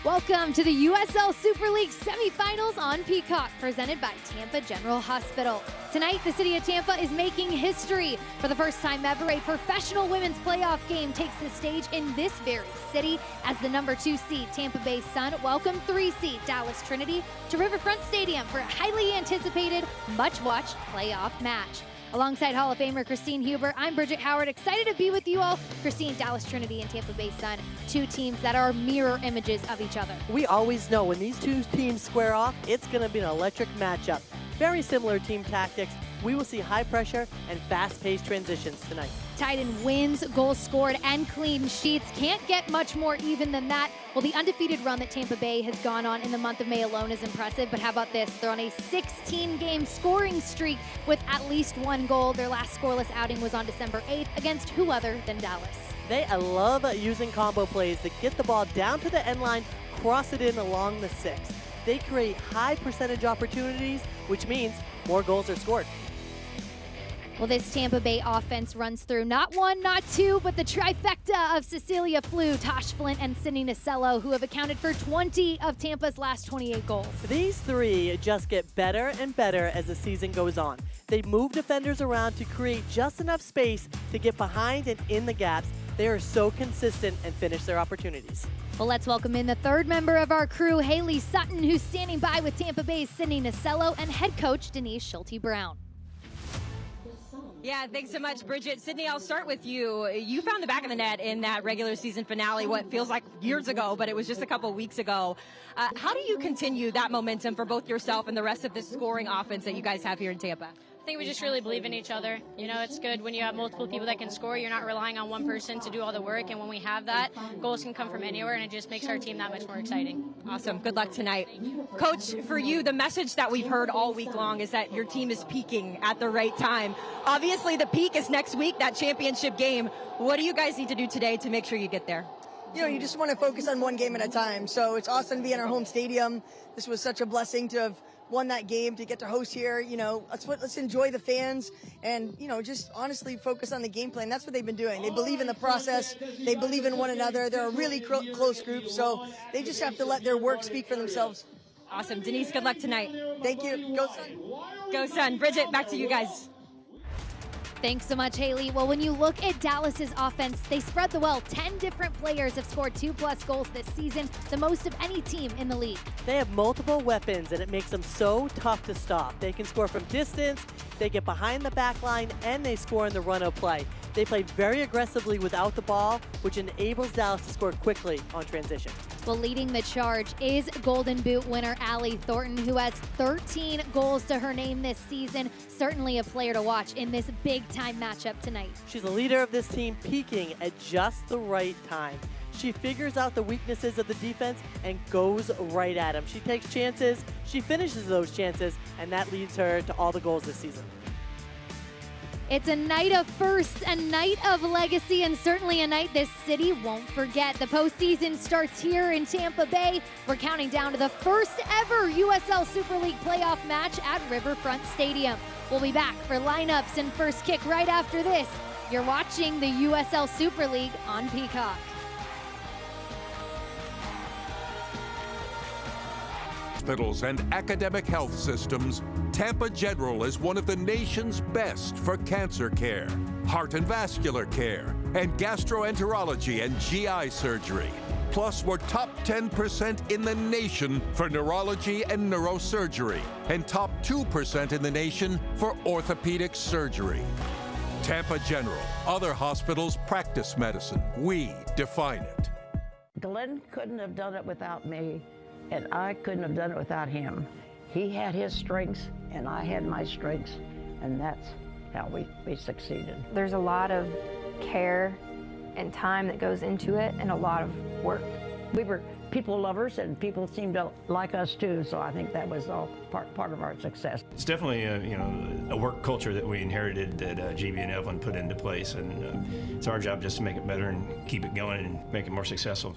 Welcome to the USL Super League semifinals on Peacock, presented by Tampa General Hospital. Tonight, the city of Tampa is making history. For the first time ever, a professional women's playoff game takes the stage in this very city as the number 2 seed Tampa Bay Sun welcome 3 seed Dallas Trinity to Riverfront Stadium for a highly anticipated, much-watched playoff match. Alongside Hall of Famer Christine Huber, I'm Bridget Howard, excited to be with you all. Christine, Dallas Trinity, and Tampa Bay Sun, two teams that are mirror images of each other. We always know when these two teams square off, it's going to be an electric matchup. Very similar team tactics. We will see high pressure and fast-paced transitions tonight. Tied in wins, goals scored, and clean sheets. Can't get much more even than that. Well, the undefeated run that Tampa Bay has gone on in the month of May alone is impressive, but how about this? They're on a 16-game scoring streak with at least 1 goal. Their last scoreless outing was on December 8th against who other than Dallas. They love using combo plays to get the ball down to the end line, cross it in along the 6. They create high percentage opportunities, which means more goals are scored. Well, this Tampa Bay offense runs through not 1, not 2, but the trifecta of Cecilia Flew, Tosh Flint, and Sydney Nasello, who have accounted for 20 of Tampa's last 28 goals. These three just get better and better as the season goes on. They move defenders around to create just enough space to get behind and in the gaps. They are so consistent and finish their opportunities. Well, let's welcome in the third member of our crew, Haley Sutton, who's standing by with Tampa Bay's Sydney Nasello and head coach Denise Schulte-Brown. Yeah, thanks so much, Bridget. Sydney, I'll start with you. You found the back of the net in that regular season finale, what feels like years ago, but it was just a couple weeks ago. How do you continue that momentum for both yourself and the rest of this scoring offense that you guys have here in Tampa? I think we just really believe in each other. You know, it's good when you have multiple people that can score. You're not relying on one person to do all the work, and when we have that, goals can come from anywhere, and it just makes our team that much more exciting. Awesome. Good luck tonight. Coach, for you, the message that we've heard all week long is that your team is peaking at the right time. Obviously, the peak is next week, that championship game. What do you guys need to do today to make sure you get there? You know, you just want to focus on one game at a time. So it's awesome to be in our home stadium. This was such a blessing to have won that game, to get to host here. You know, let's enjoy the fans and, you know, just honestly focus on the game plan. That's what they've been doing. They believe in the process. They believe in one another. They're a really close group, so they just have to let their work speak for themselves. Awesome. Denise, good luck tonight. Thank you. Go Sun. Go Sun. Bridget, back to you guys. Thanks so much, Haley. Well, when you look at Dallas's offense, they spread the well. 10 different players have scored 2+ goals this season, the most of any team in the league. They have multiple weapons, and it makes them so tough to stop. They can score from distance, they get behind the back line, and they score in the run of play. They play very aggressively without the ball, which enables Dallas to score quickly on transition. Well, leading the charge is Golden Boot winner Allie Thornton, who has 13 goals to her name this season. Certainly a player to watch in this big-time matchup tonight. She's the leader of this team, peaking at just the right time. She figures out the weaknesses of the defense and goes right at them. She takes chances, she finishes those chances, and that leads her to all the goals this season. It's a night of firsts, a night of legacy, and certainly a night this city won't forget. The postseason starts here in Tampa Bay. We're counting down to the first ever USL Super League playoff match at Riverfront Stadium. We'll be back for lineups and first kick right after this. You're watching the USL Super League on Peacock. Hospitals and academic health systems, Tampa General is one of the nation's best for cancer care, heart and vascular care, and gastroenterology and GI surgery. Plus, we're top 10% in the nation for neurology and neurosurgery, and top 2% in the nation for orthopedic surgery. Tampa General. Other hospitals practice medicine. We define it. Glenn couldn't have done it without me, and I couldn't have done it without him. He had his strengths, and I had my strengths, and that's how we succeeded. There's a lot of care and time that goes into it, and a lot of work. We were people lovers, and people seemed to like us too, so I think that was all part of our success. It's definitely a work culture that we inherited that GB and Evelyn put into place, and it's our job just to make it better and keep it going and make it more successful.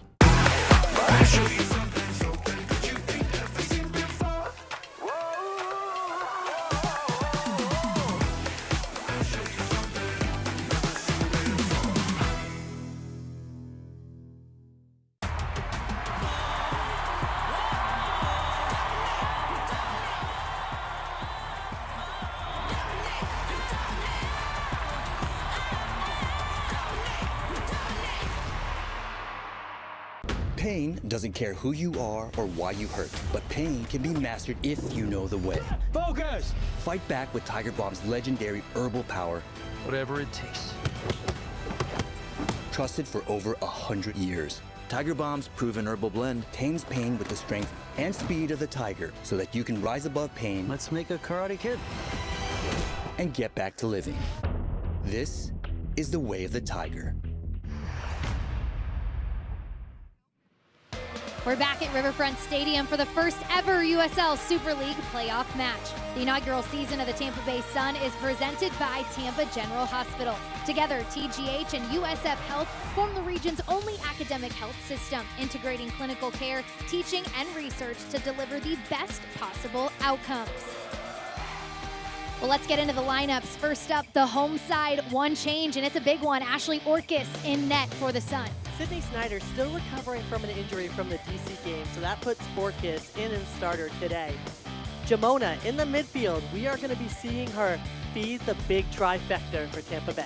Pain doesn't care who you are or why you hurt, but pain can be mastered if you know the way. Focus! Fight back with Tiger Balm's legendary herbal power. Whatever it takes. Trusted for over 100 years. Tiger Balm's proven herbal blend tames pain with the strength and speed of the tiger so that you can rise above pain. Let's make a Karate Kid. And get back to living. This is the way of the tiger. We're back at Riverfront Stadium for the first ever USL Super League playoff match. The inaugural season of the Tampa Bay Sun is presented by Tampa General Hospital. Together, TGH and USF Health form the region's only academic health system, integrating clinical care, teaching, and research to deliver the best possible outcomes. Well, let's get into the lineups. First up, the home side, one change, and it's a big one. Ashley Orkis in net for the Sun. Sydney Snyder still recovering from an injury from the DC game, so that puts Orkis in and starter today. Jamona in the midfield. We are going to be seeing her feed the big trifecta for Tampa Bay.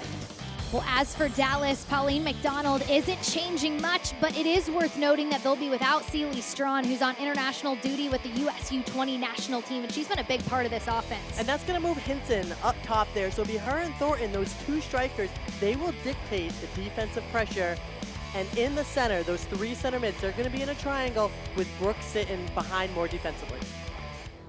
Well, as for Dallas, Pauline McDonald isn't changing much, but it is worth noting that they'll be without Celie Strawn, who's on international duty with the USU 20 national team, and she's been a big part of this offense. And that's going to move Hinson up top there, so it'll be her and Thornton, those two strikers. They will dictate the defensive pressure. And in the center, those three center mids, they're going to be in a triangle with Brooks sitting behind more defensively.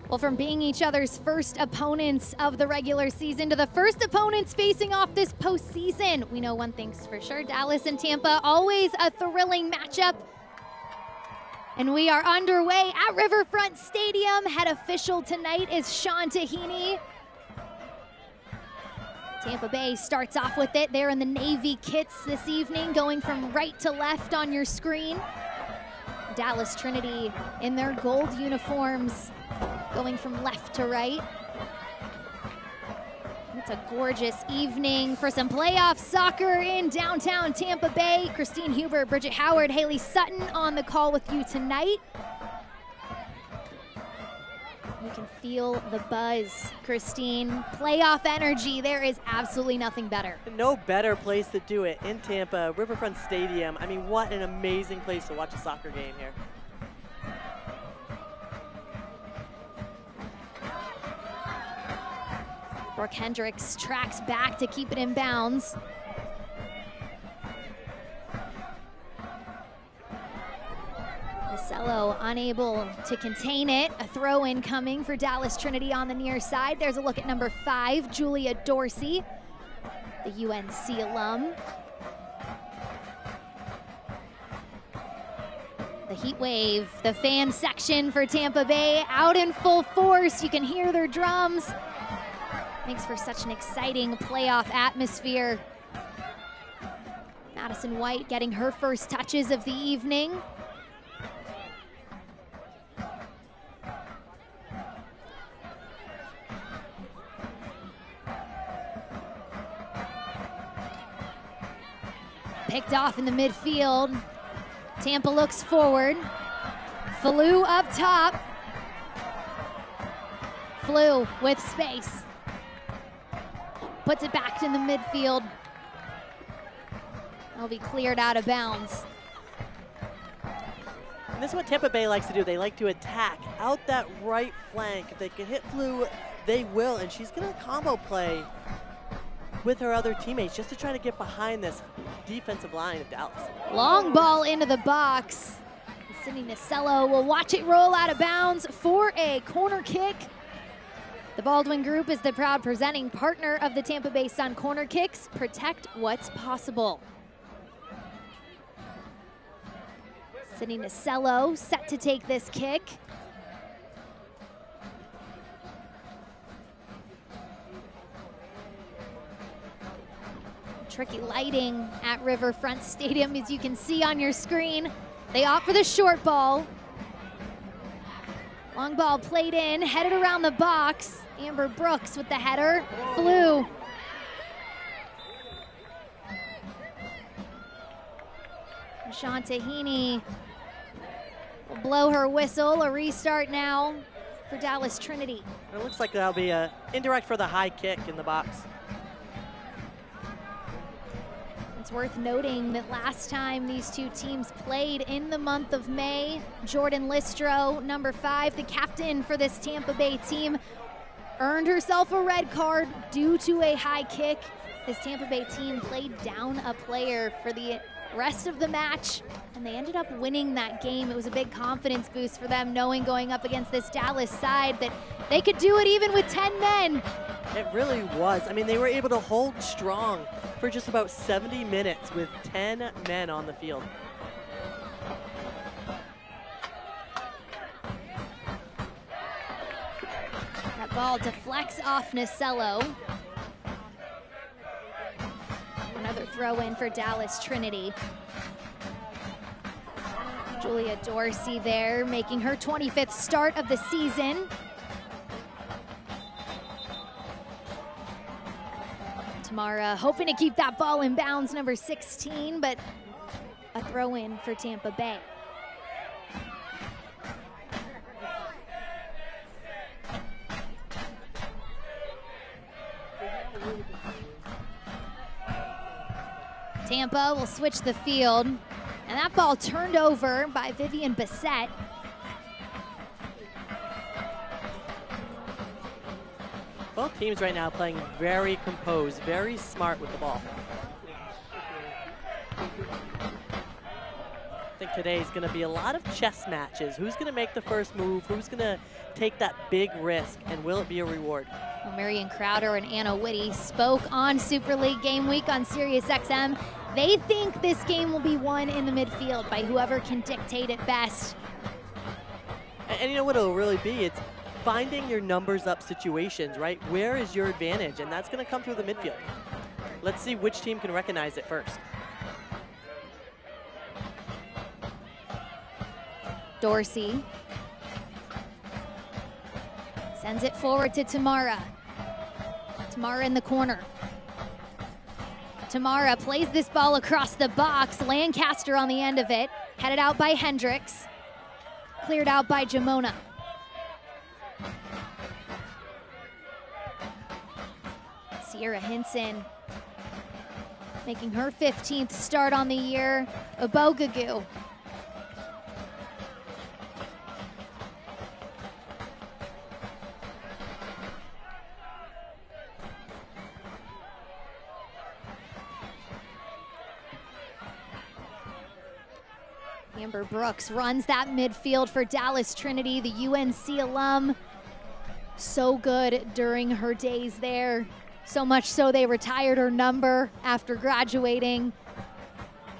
Well, from being each other's first opponents of the regular season to the first opponents facing off this postseason, we know one thing's for sure, Dallas and Tampa, always a thrilling matchup. And we are underway at Riverfront Stadium. Head official tonight is Sean Tahini. Tampa Bay starts off with it. They're in the Navy kits this evening, going from right to left on your screen. Dallas Trinity in their gold uniforms, going from left to right. It's a gorgeous evening for some playoff soccer in downtown Tampa Bay. Christine Huber, Bridget Howard, Haley Sutton on the call with you tonight. You can feel the buzz, Christine. Playoff energy, there is absolutely nothing better. No better place to do it in Tampa, Riverfront Stadium. I mean, what an amazing place to watch a soccer game here. Brooke Hendricks tracks back to keep it in bounds. Marcelo unable to contain it. A throw in coming for Dallas Trinity on the near side. There's a look at number 5, Julia Dorsey, the UNC alum. The heat wave, the fan section for Tampa Bay out in full force. You can hear their drums. Makes for such an exciting playoff atmosphere. Madison White getting her first touches of the evening. Picked off in the midfield. Tampa looks forward. Flew up top. Flew with space. Puts it back in the midfield. It'll be cleared out of bounds. And this is what Tampa Bay likes to do. They like to attack out that right flank. If they can hit Flew, they will. And she's going to combo play with her other teammates just to try to get behind this defensive line of Dallas. Long ball into the box. Sydney Nasello will watch it roll out of bounds for a corner kick. The Baldwin Group is the proud presenting partner of the Tampa Bay Sun Corner Kicks. Protect what's possible. Sydney Nasello set to take this kick. Tricky lighting at Riverfront Stadium, as you can see on your screen. They opt for the short ball. Long ball played in, headed around the box. Amber Brooks with the header. Flew. Sean Tahini will blow her whistle. A restart now for Dallas Trinity. It looks like that'll be an indirect for the high kick in the box. It's worth noting that last time these two teams played in the month of May, Jordan Listro, number 5, the captain for this Tampa Bay team, earned herself a red card due to a high kick. This Tampa Bay team played down a player for the rest of the match, and they ended up winning that game. It was a big confidence boost for them, knowing going up against this Dallas side that they could do it even with 10 men. It really was. I mean, they were able to hold strong for just about 70 minutes with 10 men on the field. That ball deflects off Nasello. Another throw in for Dallas Trinity. Julia Dorsey there, making her 25th start of the season. Tamara hoping to keep that ball in bounds, number 16, but a throw in for Tampa Bay. Tampa will switch the field, and that ball turned over by Vivian Bissett. Both teams right now playing very composed, very smart with the ball. I think today is going to be a lot of chess matches. Who's going to make the first move? Who's going to take that big risk? And will it be a reward? Well, Marion Crowder and Anna Whitty spoke on Super League Game Week on SiriusXM. They think this game will be won in the midfield by whoever can dictate it best. And you know what it'll really be? It's finding your numbers up situations, right? Where is your advantage? And that's going to come through the midfield. Let's see which team can recognize it first. Dorsey sends it forward to Tamara. Tamara in the corner. Tamara plays this ball across the box. Lancaster on the end of it. Headed out by Hendricks. Cleared out by Jamona. Sierra Hinson making her 15th start on the year. Abogagu. Amber Brooks runs that midfield for Dallas Trinity, the UNC alum. So good during her days there. So much so they retired her number after graduating.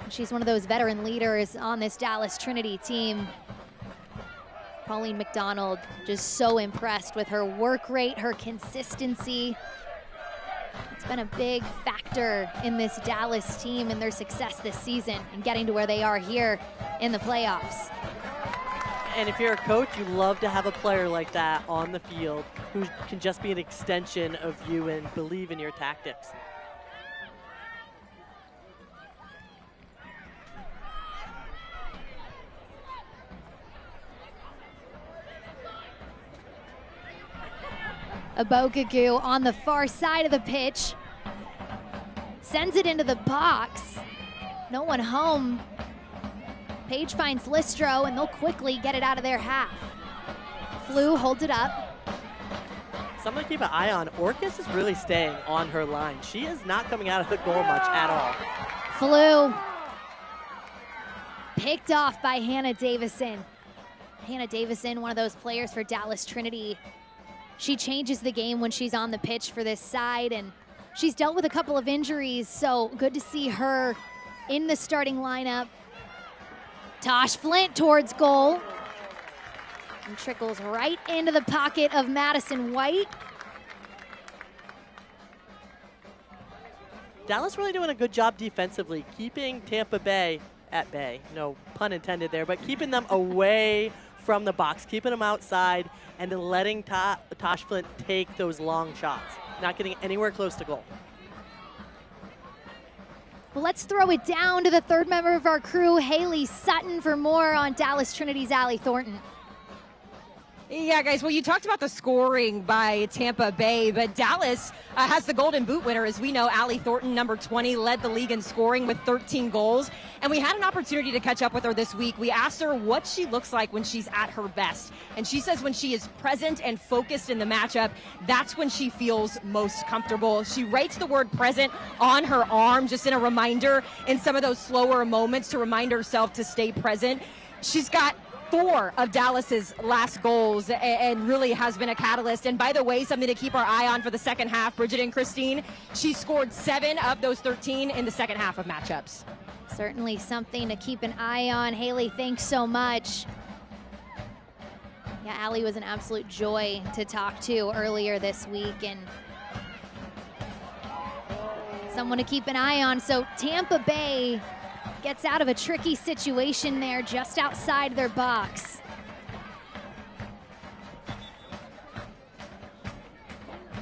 She's one of those veteran leaders on this Dallas Trinity team. Pauline McDonald just so impressed with her work rate, her consistency. It's been a big factor in this Dallas team and their success this season and getting to where they are here in the playoffs. And if you're a coach, you love to have a player like that on the field who can just be an extension of you and believe in your tactics. Abogagu on the far side of the pitch. Sends it into the box. No one home. Page finds Listro, and they'll quickly get it out of their half. Flew holds it up. Something to keep an eye on. Orcus is really staying on her line. She is not coming out of the goal much at all. Flew. Picked off by Hannah Davison. Hannah Davison, one of those players for Dallas Trinity. She changes the game when she's on the pitch for this side, and she's dealt with a couple of injuries, so good to see her in the starting lineup. Tosh Flint towards goal. And trickles right into the pocket of Madison White. Dallas really doing a good job defensively, keeping Tampa Bay at bay. No pun intended there, but keeping them away from the box, keeping them outside, and then letting Tosh Flint take those long shots, not getting anywhere close to goal. Well, let's throw it down to the third member of our crew, Haley Sutton, for more on Dallas Trinity's Allie Thornton. Yeah, guys, well, you talked about the scoring by Tampa Bay, but Dallas has the Golden Boot winner. As we know, Allie Thornton, number 20, led the league in scoring with 13 goals. And we had an opportunity to catch up with her this week. We asked her what she looks like when she's at her best. And she says when she is present and focused in the matchup, that's when she feels most comfortable. She writes the word present on her arm, just in a reminder in some of those slower moments to remind herself to stay present. She's got 4 of Dallas's last goals and really has been a catalyst. And by the way, something to keep our eye on for the second half, Bridget and Christine, she scored 7 of those 13 in the second half of matchups. Certainly something to keep an eye on. Haley, thanks so much. Yeah, Allie was an absolute joy to talk to earlier this week and someone to keep an eye on. So Tampa Bay gets out of a tricky situation there just outside their box.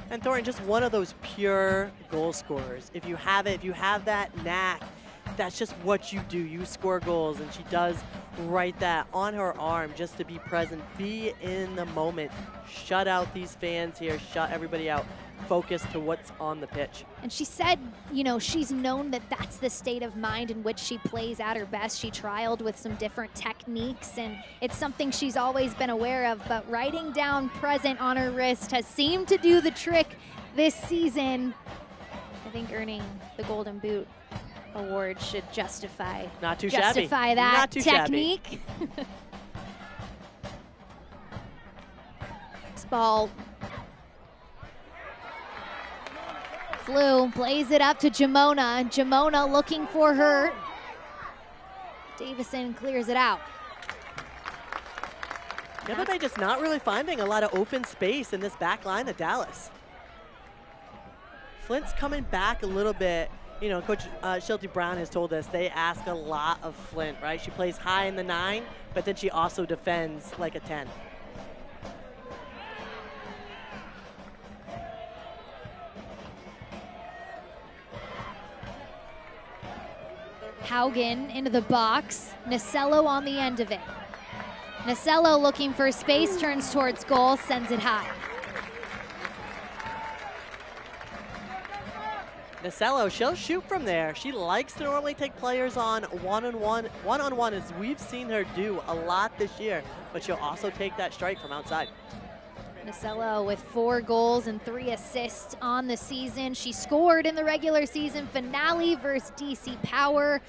And Thornton, just one of those pure goal scorers. If you have it, if you have that knack, that's just what you do. You score goals, and she does right that on her arm just to be present, be in the moment, shut out these fans here, shut everybody out. Focus to what's on the pitch. And she said, you know, she's known that that's the state of mind in which she plays at her best. She trialed with some different techniques, and it's something she's always been aware of, but writing down present on her wrist has seemed to do the trick this season. I think earning the Golden Boot award should justify Not too justify shabby. that Not too technique. This ball flew, plays it up to Jamona. Jamona looking for her. Davison clears it out. Yeah, but they're just not really finding a lot of open space in this back line of Dallas. Flint's coming back a little bit. You know, Coach Shelty Brown has told us they ask a lot of Flint, right? She plays high in the 9, but then she also defends like a 10. Haugen into the box. Nasello on the end of it. Nasello looking for space, turns towards goal, sends it high. Nasello, she'll shoot from there. She likes to normally take players on one-on-one, as we've seen her do a lot this year, but she'll also take that strike from outside. Nasello with 4 goals and 3 assists on the season. She scored in the regular season finale versus DC Power.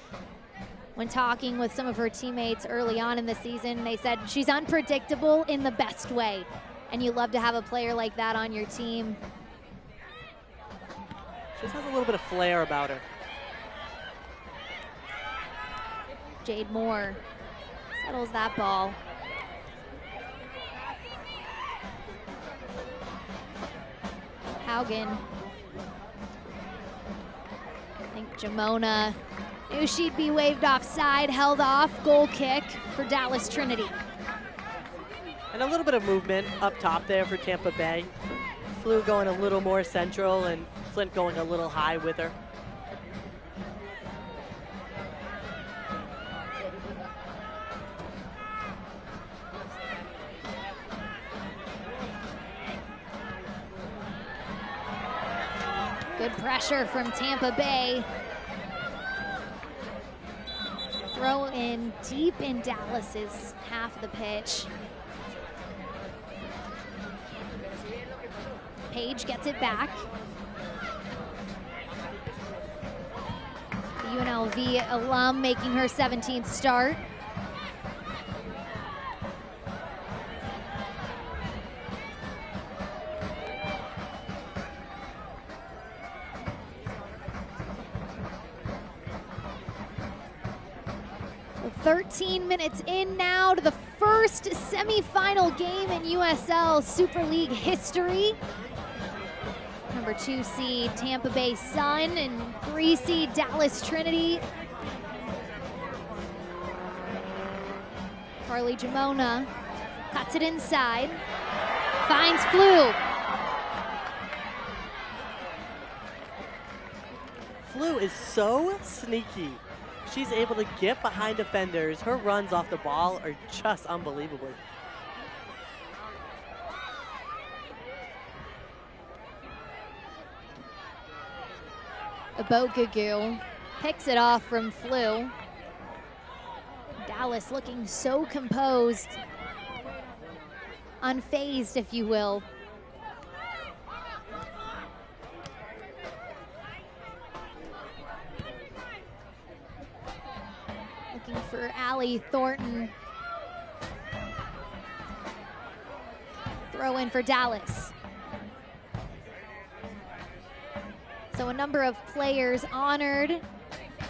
When talking with some of her teammates early on in the season, they said she's unpredictable in the best way. And you love to have a player like that on your team. She just has a little bit of flair about her. Jade Moore settles that ball. Haugen. I think Jamona knew she'd be waved offside, held off, goal kick for Dallas Trinity. And a little bit of movement up top there for Tampa Bay. Flew going a little more central and Flint going a little high with her. Good pressure from Tampa Bay. Throw in deep in Dallas's half of the pitch. Page gets it back. The UNLV alum making her 17th start. So 13 minutes in now to the first semifinal game in USL Super League history. Number 2 seed Tampa Bay Sun and 3 seed Dallas Trinity. Carly Jamona cuts it inside, finds Flew. Flew is so sneaky. She's able to get behind defenders. Her runs off the ball are just unbelievable. Abogugu picks it off from Flew. Dallas looking so composed, unfazed, if you will. Looking for Allie Thornton. Throw in for Dallas. So a number of players honored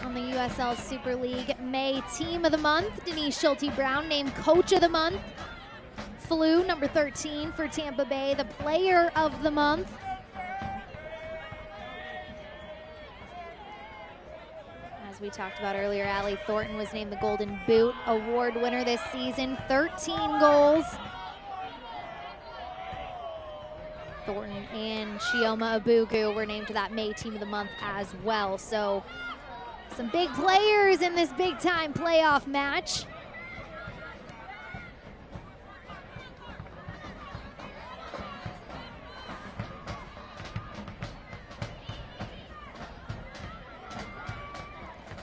on the USL Super League May Team of the Month. Denise Schulte-Brown named Coach of the Month. Flew, number 13 for Tampa Bay, the Player of the Month. As we talked about earlier, Allie Thornton was named the Golden Boot Award winner this season, 13 goals. Thornton and Chioma Abogugu were named to that May Team of the Month as well. So some big players in this big time playoff match.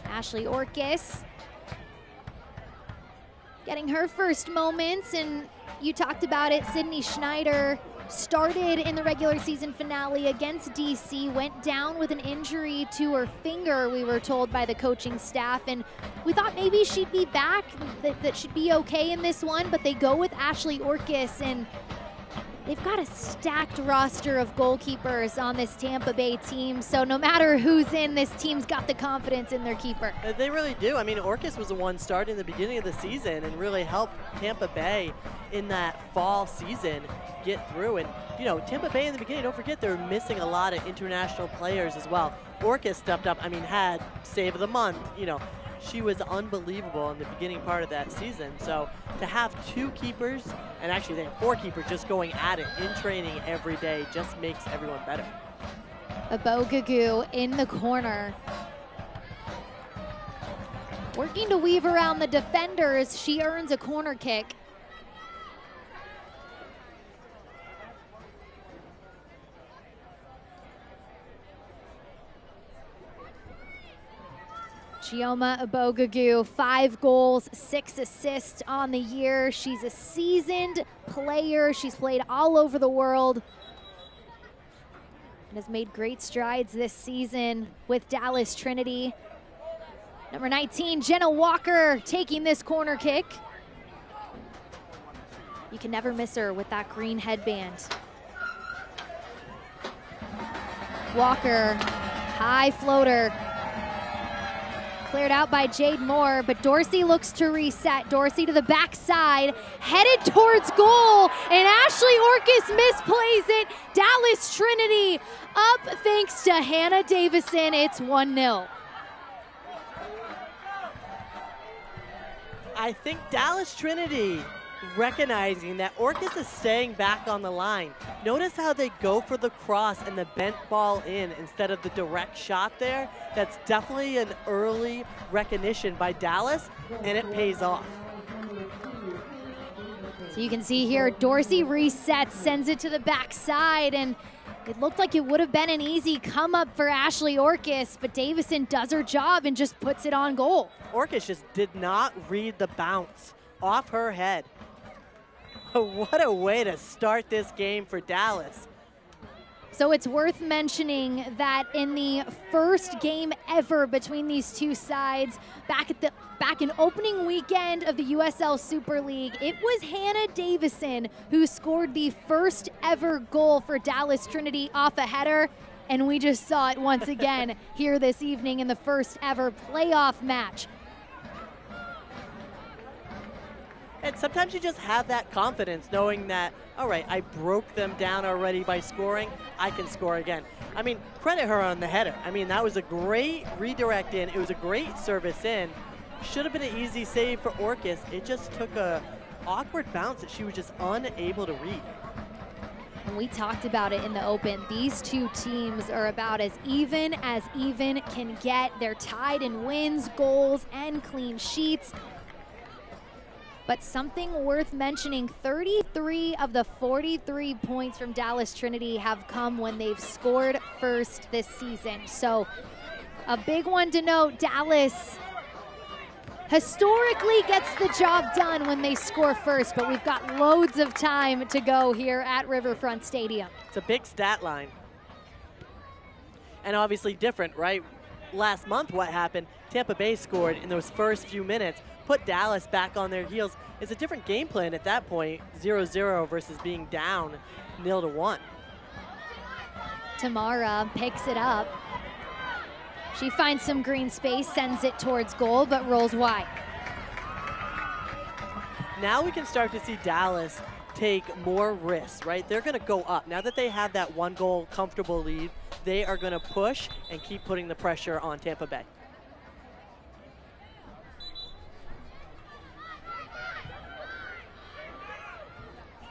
Ashley Orkis getting her first moments, and you talked about it, Sydney Schneider started in the regular season finale against DC, went down with an injury to her finger, we were told by the coaching staff, and we thought maybe she'd be back, that she'd be okay in this one, but they go with Ashley Orkis, and they've got a stacked roster of goalkeepers on this Tampa Bay team, so no matter who's in, this team's got the confidence in their keeper. They really do. I mean, Orkis was the one starting in the beginning of the season and really helped Tampa Bay in that fall season get through. And, you know, Tampa Bay in the beginning, don't forget, they're missing a lot of international players as well. Orkis stepped up, I mean, had Save of the Month, you know. She was unbelievable in the beginning part of that season. So to have two keepers, and actually they have four keepers just going at it in training every day, just makes everyone better. Abogugu in the corner. Working to weave around the defenders, she earns a corner kick. Chioma Abogugu, 5 goals, 6 assists on the year. She's a seasoned player. She's played all over the world and has made great strides this season with Dallas Trinity. Number 19, Jenna Walker, taking this corner kick. You can never miss her with that green headband. Walker, high floater. Cleared out by Jade Moore, but Dorsey looks to reset. Dorsey to the backside, headed towards goal, and Ashley Orkis misplays it. Dallas Trinity up thanks to Hannah Davison. It's 1-0. I think Dallas Trinity recognizing that Orkis is staying back on the line. Notice how they go for the cross and the bent ball in instead of the direct shot there. That's definitely an early recognition by Dallas, and it pays off. So you can see here, Dorsey resets, sends it to the backside, and it looked like it would have been an easy come up for Ashley Orkis, but Davison does her job and just puts it on goal. Orkis just did not read the bounce off her head. What a way to start this game for Dallas. So it's worth mentioning that in the first game ever between these two sides, back in opening weekend of the USL Super League, it was Hannah Davison who scored the first ever goal for Dallas Trinity off a header, and we just saw it once again here this evening in the first ever playoff match. And sometimes you just have that confidence knowing that, all right, I broke them down already by scoring, I can score again. I mean, credit her on the header. I mean, that was a great redirect in. It was a great service in. Should have been an easy save for Orkis. It just took a awkward bounce that she was just unable to read. And we talked about it in the open. These two teams are about as even can get. They're tied in wins, goals, and clean sheets. But something worth mentioning, 33 of the 43 points from Dallas Trinity have come when they've scored first this season. So A big one to note, Dallas historically gets the job done when they score first, but we've got loads of time to go here at Riverfront Stadium. It's a big stat line. And obviously different, right? Last month what happened, Tampa Bay scored in those first few minutes, put Dallas back on their heels. It's a different game plan at that point, 0-0 versus being down 0-1. Tamara picks it up. She finds some green space, sends it towards goal, but rolls wide. Now we can start to see Dallas take more risks, right? They're going to go up. Now that they have that 1-goal comfortable lead, they are going to push and keep putting the pressure on Tampa Bay.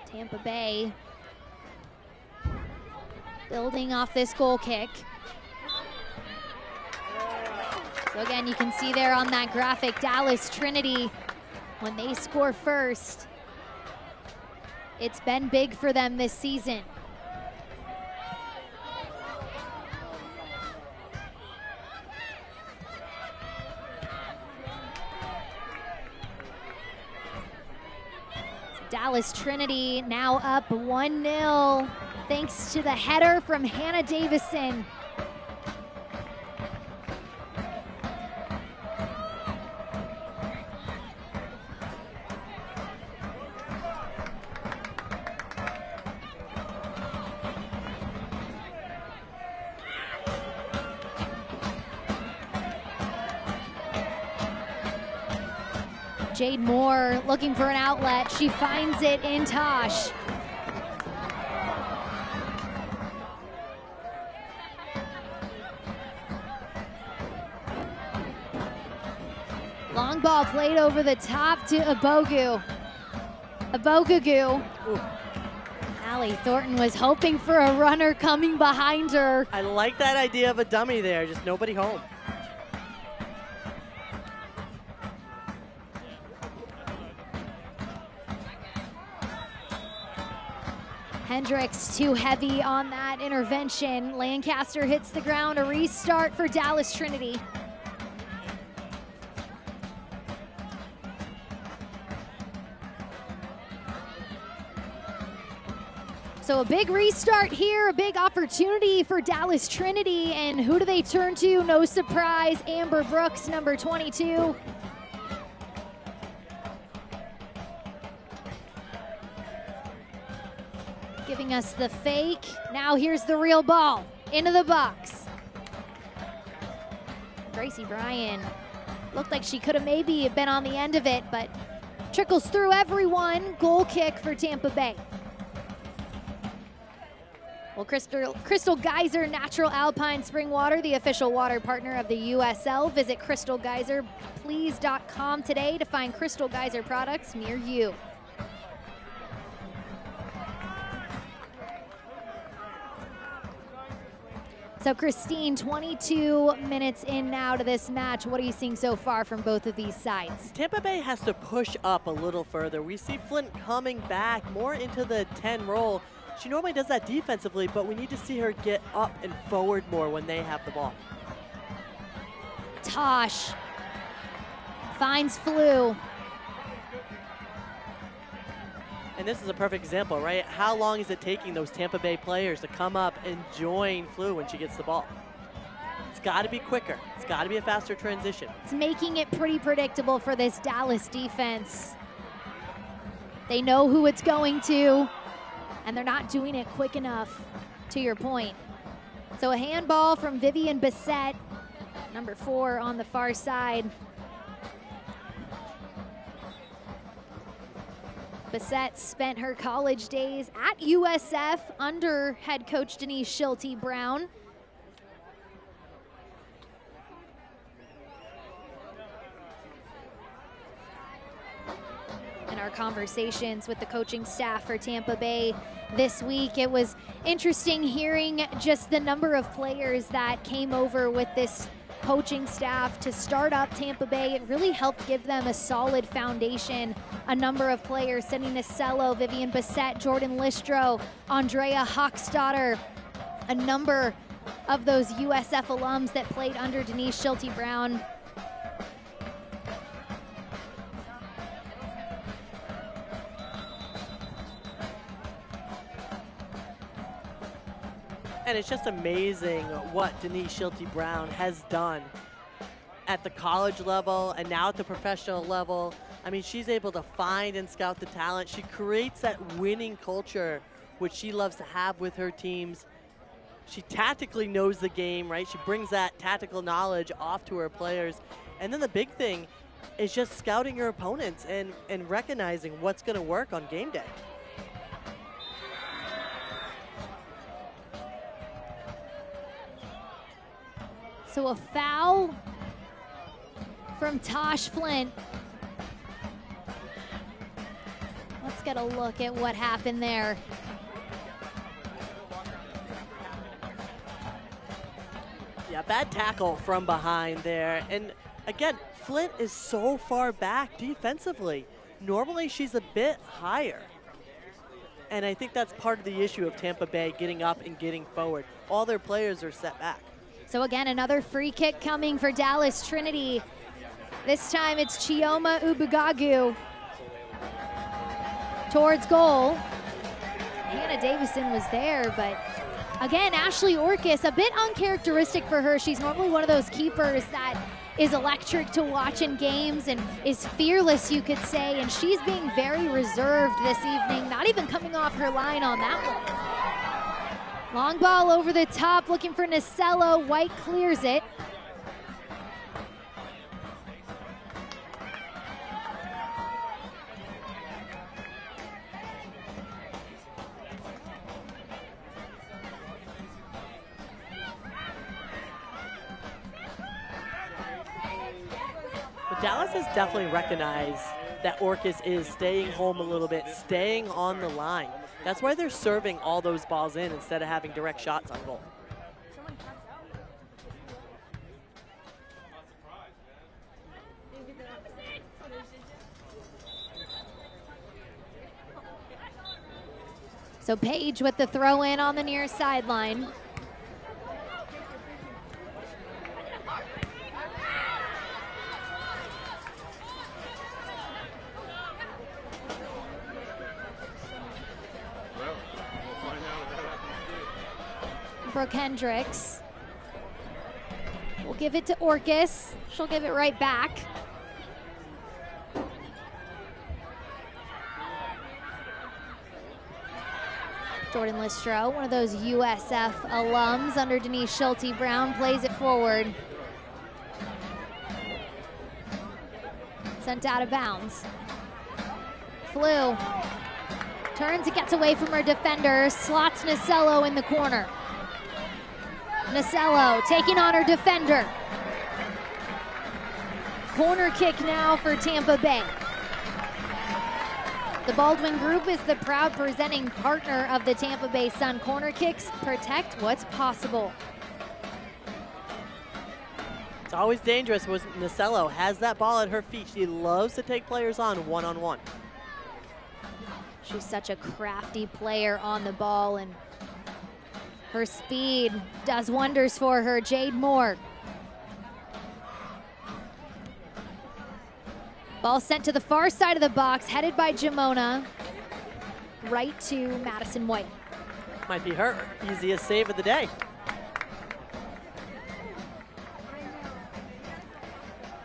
Tampa Bay building off this goal kick. So again, you can see there on that graphic, Dallas Trinity, when they score first, it's been big for them this season. Dallas Trinity now up 1-0 thanks to the header from Hannah Davison. Jade Moore looking for an outlet. She finds it in Tosh. Long ball played over the top to Abogu. Abogugu. Allie Thornton was hoping for a runner coming behind her. I like that idea of a dummy there, just nobody home. Hendricks too heavy on that intervention. Lancaster hits the ground, a restart for Dallas Trinity. So a big restart here, a big opportunity for Dallas Trinity, and who do they turn to? No surprise, Amber Brooks, number 22. Giving us the fake. Now here's the real ball into the box. Gracie Bryan looked like she could have maybe been on the end of it, but trickles through everyone. Goal kick for Tampa Bay. Well, Crystal Geyser Natural Alpine Spring Water, the official water partner of the USL. Visit crystalgeyserplease.com today to find Crystal Geyser products near you. So Christine, 22 minutes in now to this match. What are you seeing so far from both of these sides? Tampa Bay has to push up a little further. We see Flint coming back more into the 10 role. She normally does that defensively, but we need to see her get up and forward more when they have the ball. Tosh finds Flew. And this is a perfect example, right? How long is it taking those Tampa Bay players to come up and join Flew when she gets the ball? It's got to be quicker. It's got to be a faster transition. It's making it pretty predictable for this Dallas defense. They know who it's going to, and they're not doing it quick enough, to your point. So a handball from Vivian Bissett, number 4 on the far side. Bissett spent her college days at USF under head coach Denise Schulte Brown. In our conversations with the coaching staff for Tampa Bay this week, it was interesting hearing just the number of players that came over with this coaching staff to start up Tampa Bay. It really helped give them a solid foundation. A number of players, Cindy Nasello, Vivian Bissett, Jordan Listro, Andrea Hochstadter, a number of those USF alums that played under Denise Schulte-Brown. And it's just amazing what Denise Schulte-Brown has done at the college level and now at the professional level. I mean, she's able to find and scout the talent. She creates that winning culture, which she loves to have with her teams. She tactically knows the game, right? She brings that tactical knowledge off to her players. And then the big thing is just scouting your opponents and recognizing what's going to work on game day. So a foul from Tosh Flint. Let's get a look at what happened there. Yeah, bad tackle from behind there. And again, Flint is so far back defensively. Normally she's a bit higher. And I think that's part of the issue of Tampa Bay getting up and getting forward. All their players are set back. So again, another free kick coming for Dallas Trinity. This time it's Chioma Ubugagu towards goal. Hannah Davison was there, but again, Ashley Orcus, a bit uncharacteristic for her. She's normally one of those keepers that is electric to watch in games and is fearless, you could say, and she's being very reserved this evening, not even coming off her line on that one. Long ball over the top, looking for Nasello. White clears it. But Dallas has definitely recognized that Orcus is staying home a little bit, staying on the line. That's why they're serving all those balls in instead of having direct shots on goal. So Paige with the throw in on the near sideline. Brooke Hendricks will give it to Orcus. She'll give it right back. Jordan Listro, one of those USF alums under Denise Schulte-Brown, plays it forward. Sent out of bounds. Flew. Turns and gets away from her defender. Slots Nasello in the corner. Nasello taking on her defender. Corner kick now for Tampa Bay. The Baldwin Group is the proud presenting partner of the Tampa Bay Sun. Corner kicks protect what's possible. It's always dangerous when Nasello has that ball at her feet. She loves to take players on one-on-one. She's such a crafty player on the ball, and her speed does wonders for her. Jade Moore. Ball sent to the far side of the box, headed by Jamona, right to Madison White. Might be her easiest save of the day.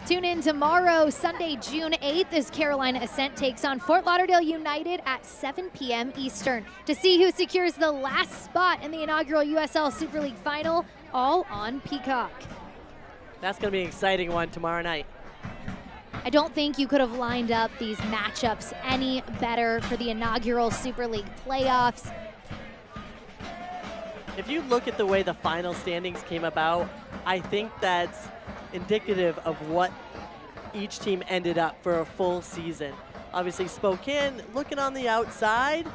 Tune in tomorrow, Sunday, June 8th, as Carolina Ascent takes on Fort Lauderdale United at 7 p.m. Eastern to see who secures the last spot in the inaugural USL Super League final, all on Peacock. That's going to be an exciting one tomorrow night. I don't think you could have lined up these matchups any better for the inaugural Super League playoffs. If you look at the way the final standings came about, I think that's indicative of what each team ended up for a full season. Obviously Spokane looking on the outside,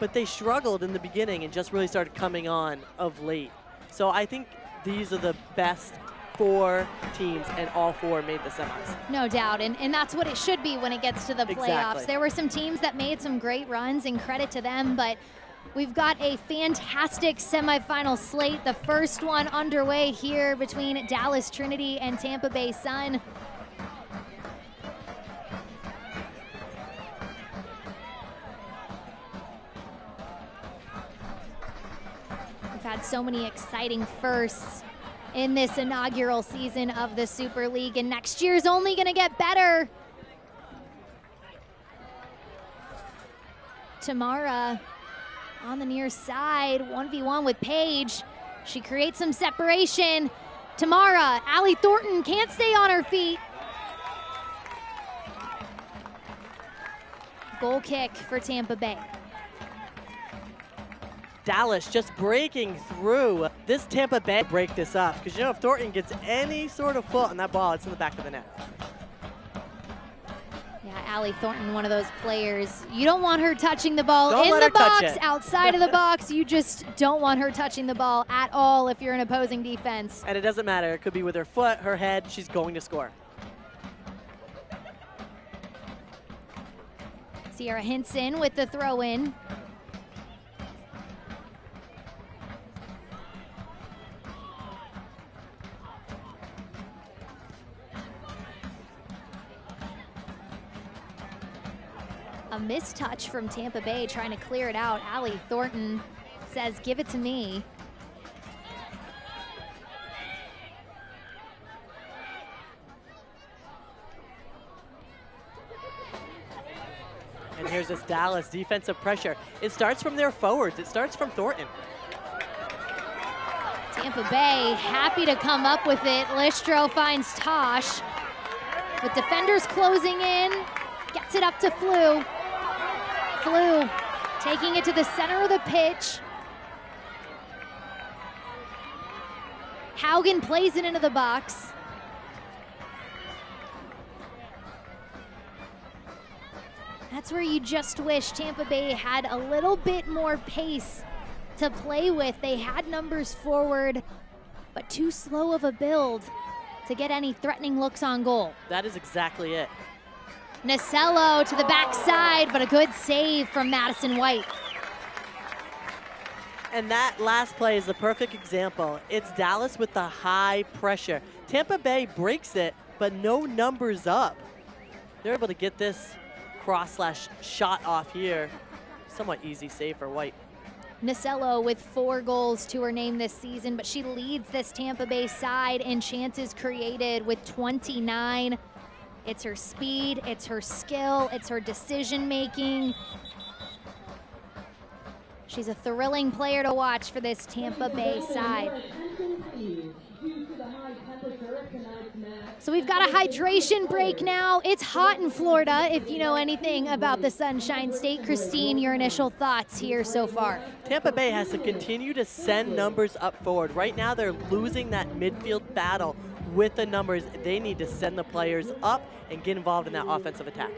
but they struggled in the beginning and just really started coming on of late. So I think these are the best 4 teams, and all 4 made the semis. No doubt, and that's what it should be when it gets to the playoffs. Exactly. There were some teams that made some great runs, and credit to them, but We've got a fantastic semifinal slate. The first one underway here between Dallas Trinity and Tampa Bay Sun. We've had so many exciting firsts in this inaugural season of the Super League, and next year's only gonna get better. Tamara on the near side, 1v1 with Paige. She creates some separation. Tamara, Allie Thornton can't stay on her feet. Goal kick for Tampa Bay. Dallas just breaking through. This Tampa Bay break this up, because you know if Thornton gets any sort of foot on that ball, it's in the back of the net. Yeah, Allie Thornton, one of those players. You don't want her touching the ball Don't in let the her touch box, it. outside of the box. You just don't want her touching the ball at all if you're an opposing defense. And it doesn't matter. It could be with her foot, her head. She's going to score. Sierra Hinson with the throw in. A mistouch from Tampa Bay trying to clear it out. Allie Thornton says, give it to me. And here's this Dallas defensive pressure. It starts from their forwards. It starts from Thornton. Tampa Bay happy to come up with it. Listro finds Tosh. With defenders closing in, gets it up to Flew. Flew taking it to the center of the pitch. Haugen plays it into the box. That's where you just wish Tampa Bay had a little bit more pace to play with. They had numbers forward, but too slow of a build to get any threatening looks on goal. That is exactly it. Nasello to the backside, but a good save from Madison White. And that last play is the perfect example. It's Dallas with the high pressure. Tampa Bay breaks it, but no numbers up. They're able to get this cross/shot off here. Somewhat easy save for White. Nasello with 4 goals to her name this season, but she leads this Tampa Bay side in chances created with 29. It's her speed, it's her skill, it's her decision making. She's a thrilling player to watch for this Tampa Bay side. So we've got a hydration break now. It's hot in Florida, if you know anything about the Sunshine State. Christine, your initial thoughts here so far? Tampa Bay has to continue to send numbers up forward. Right now they're losing that midfield battle with the numbers. They need to send the players up and get involved in that offensive attack.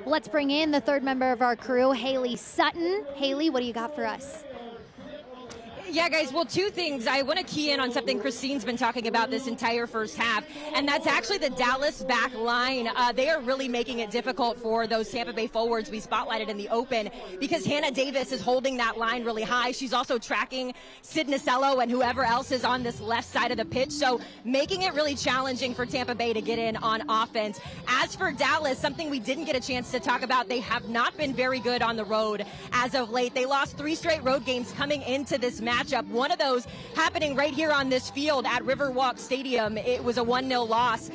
Let's bring in the third member of our crew, Haley Sutton. Haley, what do you got for us? Yeah, guys, well, 2 things. I want to key in on something Christine's been talking about this entire first half, and that's actually the Dallas back line. They are really making it difficult for those Tampa Bay forwards we spotlighted in the open, because Hannah Davis is holding that line really high. She's also tracking Sid Nasello and whoever else is on this left side of the pitch, so making it really challenging for Tampa Bay to get in on offense. As for Dallas, something we didn't get a chance to talk about, they have not been very good on the road as of late. They lost 3 straight road games coming into this matchup. One of those happening right here on this field at Riverwalk Stadium. It was a 1-0 loss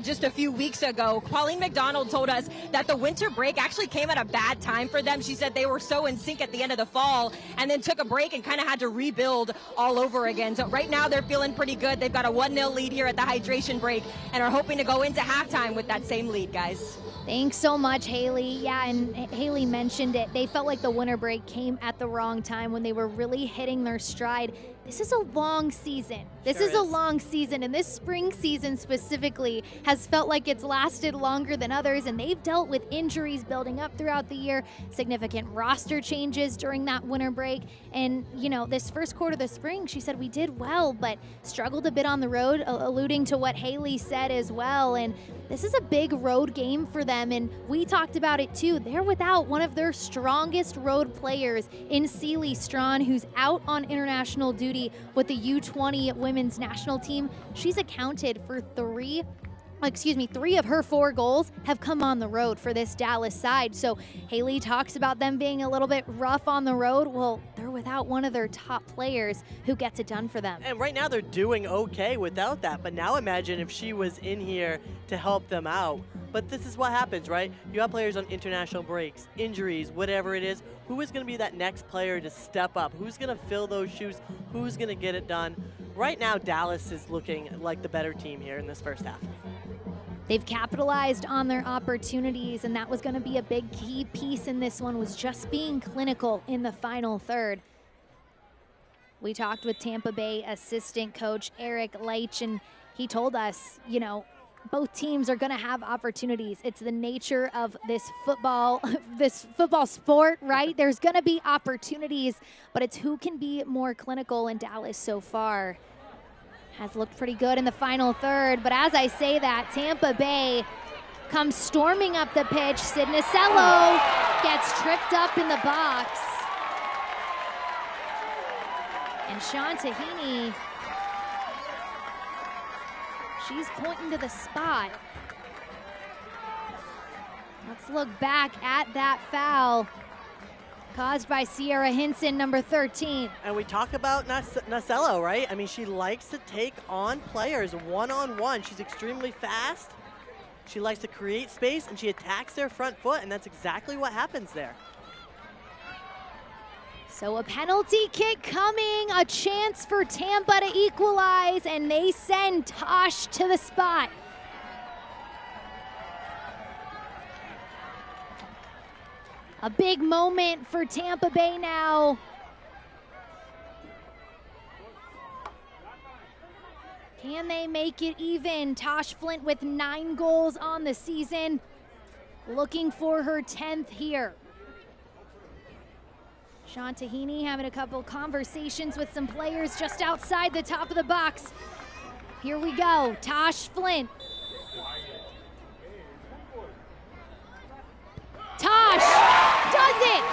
just a few weeks ago. Pauline McDonald told us that the winter break actually came at a bad time for them. She said they were so in sync at the end of the fall and then took a break and kind of had to rebuild all over again. So right now they're feeling pretty good. They've got a 1-0 lead here at the hydration break and are hoping to go into halftime with that same lead, guys. Thanks so much, Haley. Yeah, and Haley mentioned it. They felt like the winter break came at the wrong time when they were really hitting their stride. this is a long season. This is a long season, and this spring season specifically has felt like it's lasted longer than others, and they've dealt with injuries building up throughout the year, significant roster changes during that winter break, and you know, this first quarter of the spring, she said we did well, but struggled a bit on the road, alluding to what Haley said as well, and this is a big road game for them, and we talked about it too. They're without one of their strongest road players in Celie Strawn, who's out on international duty with the U20 women's national team. She's accounted for three of her 4 goals have come on the road for this Dallas side. So Haley talks about them being a little bit rough on the road. Well, they're without one of their top players who gets it done for them. And right now they're doing okay without that. But now imagine if she was in here to help them out. But this is what happens, right? You have players on international breaks, injuries, whatever it is. Who is going to be that next player to step up? Who's going to fill those shoes? Who's going to get it done? Right now, Dallas is looking like the better team here in this first half. They've capitalized on their opportunities, and that was going to be a big key piece in this one, was just being clinical in the final third. We talked with Tampa Bay assistant coach Eric Leitch, and he told us, you know, both teams are going to have opportunities. It's the nature of this football sport, right? There's going to be opportunities, but it's who can be more clinical, in Dallas so far has looked pretty good in the final third. But as I say that, Tampa Bay comes storming up the pitch. Sidnacello gets tripped up in the box. And Sean Tahini, she's pointing to the spot. Let's look back at that foul caused by Sierra Hinson, number 13. And we talk about Nacello, right? I mean, she likes to take on players one-on-one. She's extremely fast. She likes to create space, and she attacks their front foot, and that's exactly what happens there. So a penalty kick coming, a chance for Tampa to equalize, and they send Tosh to the spot. A big moment for Tampa Bay now. Can they make it even? Tosh Flint with 9 goals on the season, looking for her 10th here. Sean Tahini having a couple conversations with some players just outside the top of the box. Here we go, Tosh Flint. Tosh does it!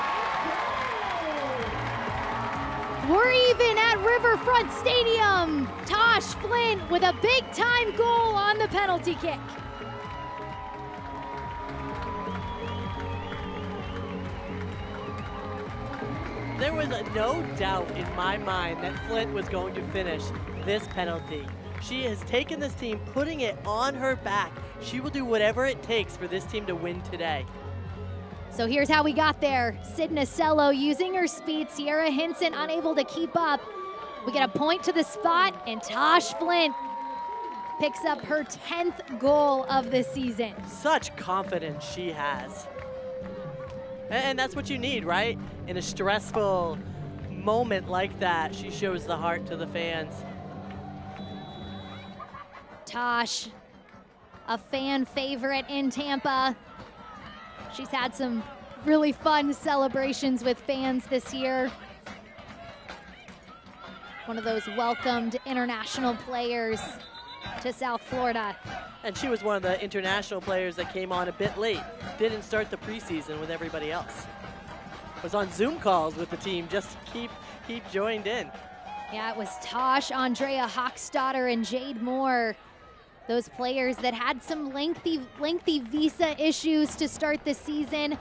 We're even at Riverfront Stadium. Tosh Flint with a big-time goal on the penalty kick. There was no doubt in my mind that Flint was going to finish this penalty. She has taken this team, putting it on her back. She will do whatever it takes for this team to win today. So here's how we got there. Sidnacello using her speed. Sierra Hinson unable to keep up. We get a point to the spot, and Tosh Flint picks up her 10th goal of the season. Such confidence she has. And that's what you need, right? In a stressful moment like that, she shows the heart to the fans. Tosh, a fan favorite in Tampa. She's had some really fun celebrations with fans this year. One of those welcomed international players to South Florida. And she was one of the international players that came on a bit late. Didn't start the preseason with everybody else. Was on Zoom calls with the team just to keep joined in. Yeah, it was Tosh, Andrea Hochstadter, and Jade Moore. Those players that had some lengthy visa issues to start the season.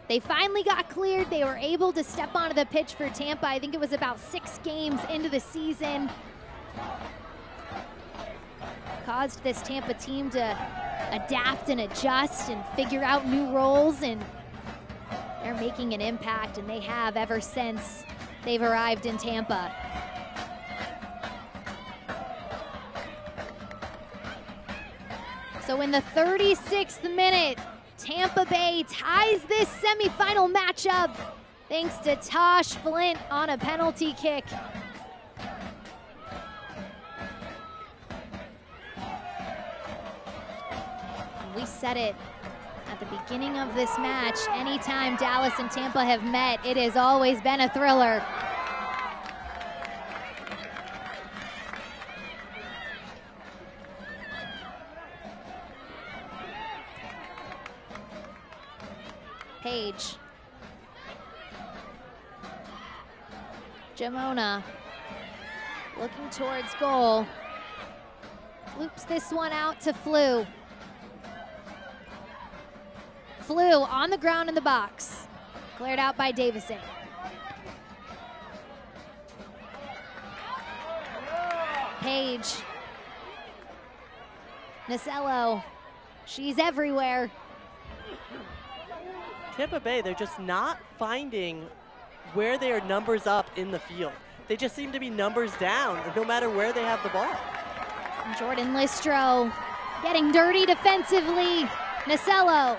They finally got cleared. They were able to step onto the pitch for Tampa. I think it was about 6 games into the season. Caused this Tampa team to adapt and adjust and figure out new roles, and they're making an impact, and they have ever since they've arrived in Tampa. So in the 36th minute, Tampa Bay ties this semifinal matchup thanks to Tosh Flint on a penalty kick. We said it at the beginning of this match. Anytime Dallas and Tampa have met, it has always been a thriller. Page. Jamona looking towards goal. Loops this one out to Flew. Flew on the ground in the box. Cleared out by Davison. Page. Nasello. She's everywhere. Tampa Bay, they're just not finding where they are numbers up in the field. They just seem to be numbers down, no matter where they have the ball. Jordan Listro getting dirty defensively. Nasello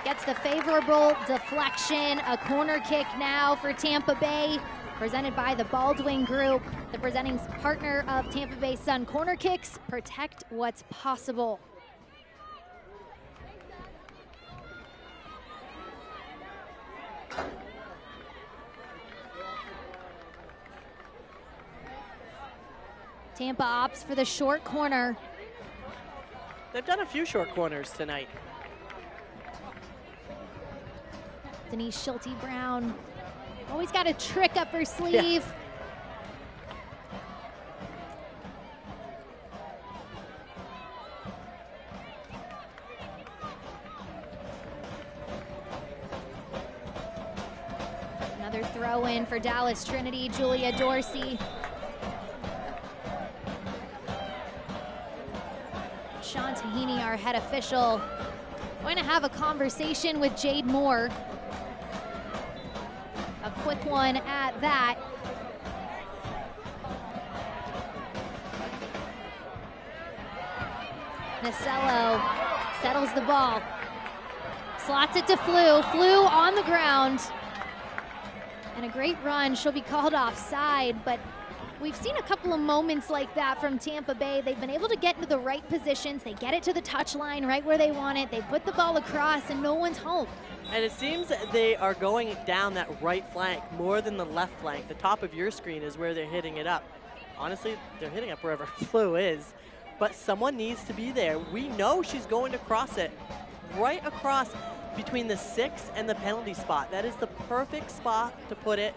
gets the favorable deflection. A corner kick now for Tampa Bay, presented by the Baldwin Group, the presenting partner of Tampa Bay Sun Corner Kicks. Protect what's possible. Tampa opts for the short corner. They've done a few short corners tonight. Denise Schulte-Brown always got a trick up her sleeve. Yeah. Another throw in for Dallas Trinity, Julia Dorsey. Sean Tahini, our head official, going to have a conversation with Jade Moore. A quick one at that. Nasello settles the ball. Slots it to Flew. Flew on the ground. And a great run. She'll be called offside, but we've seen a couple of moments like that from Tampa Bay. They've been able to get into the right positions. They get it to the touch line right where they want it. They put the ball across and no one's home. And it seems that they are going down that right flank more than the left flank. The top of your screen is where they're hitting it up. Honestly, they're hitting up wherever Flew is, but someone needs to be there. We know she's going to cross it right across between the 6 and the penalty spot. That is the perfect spot to put it.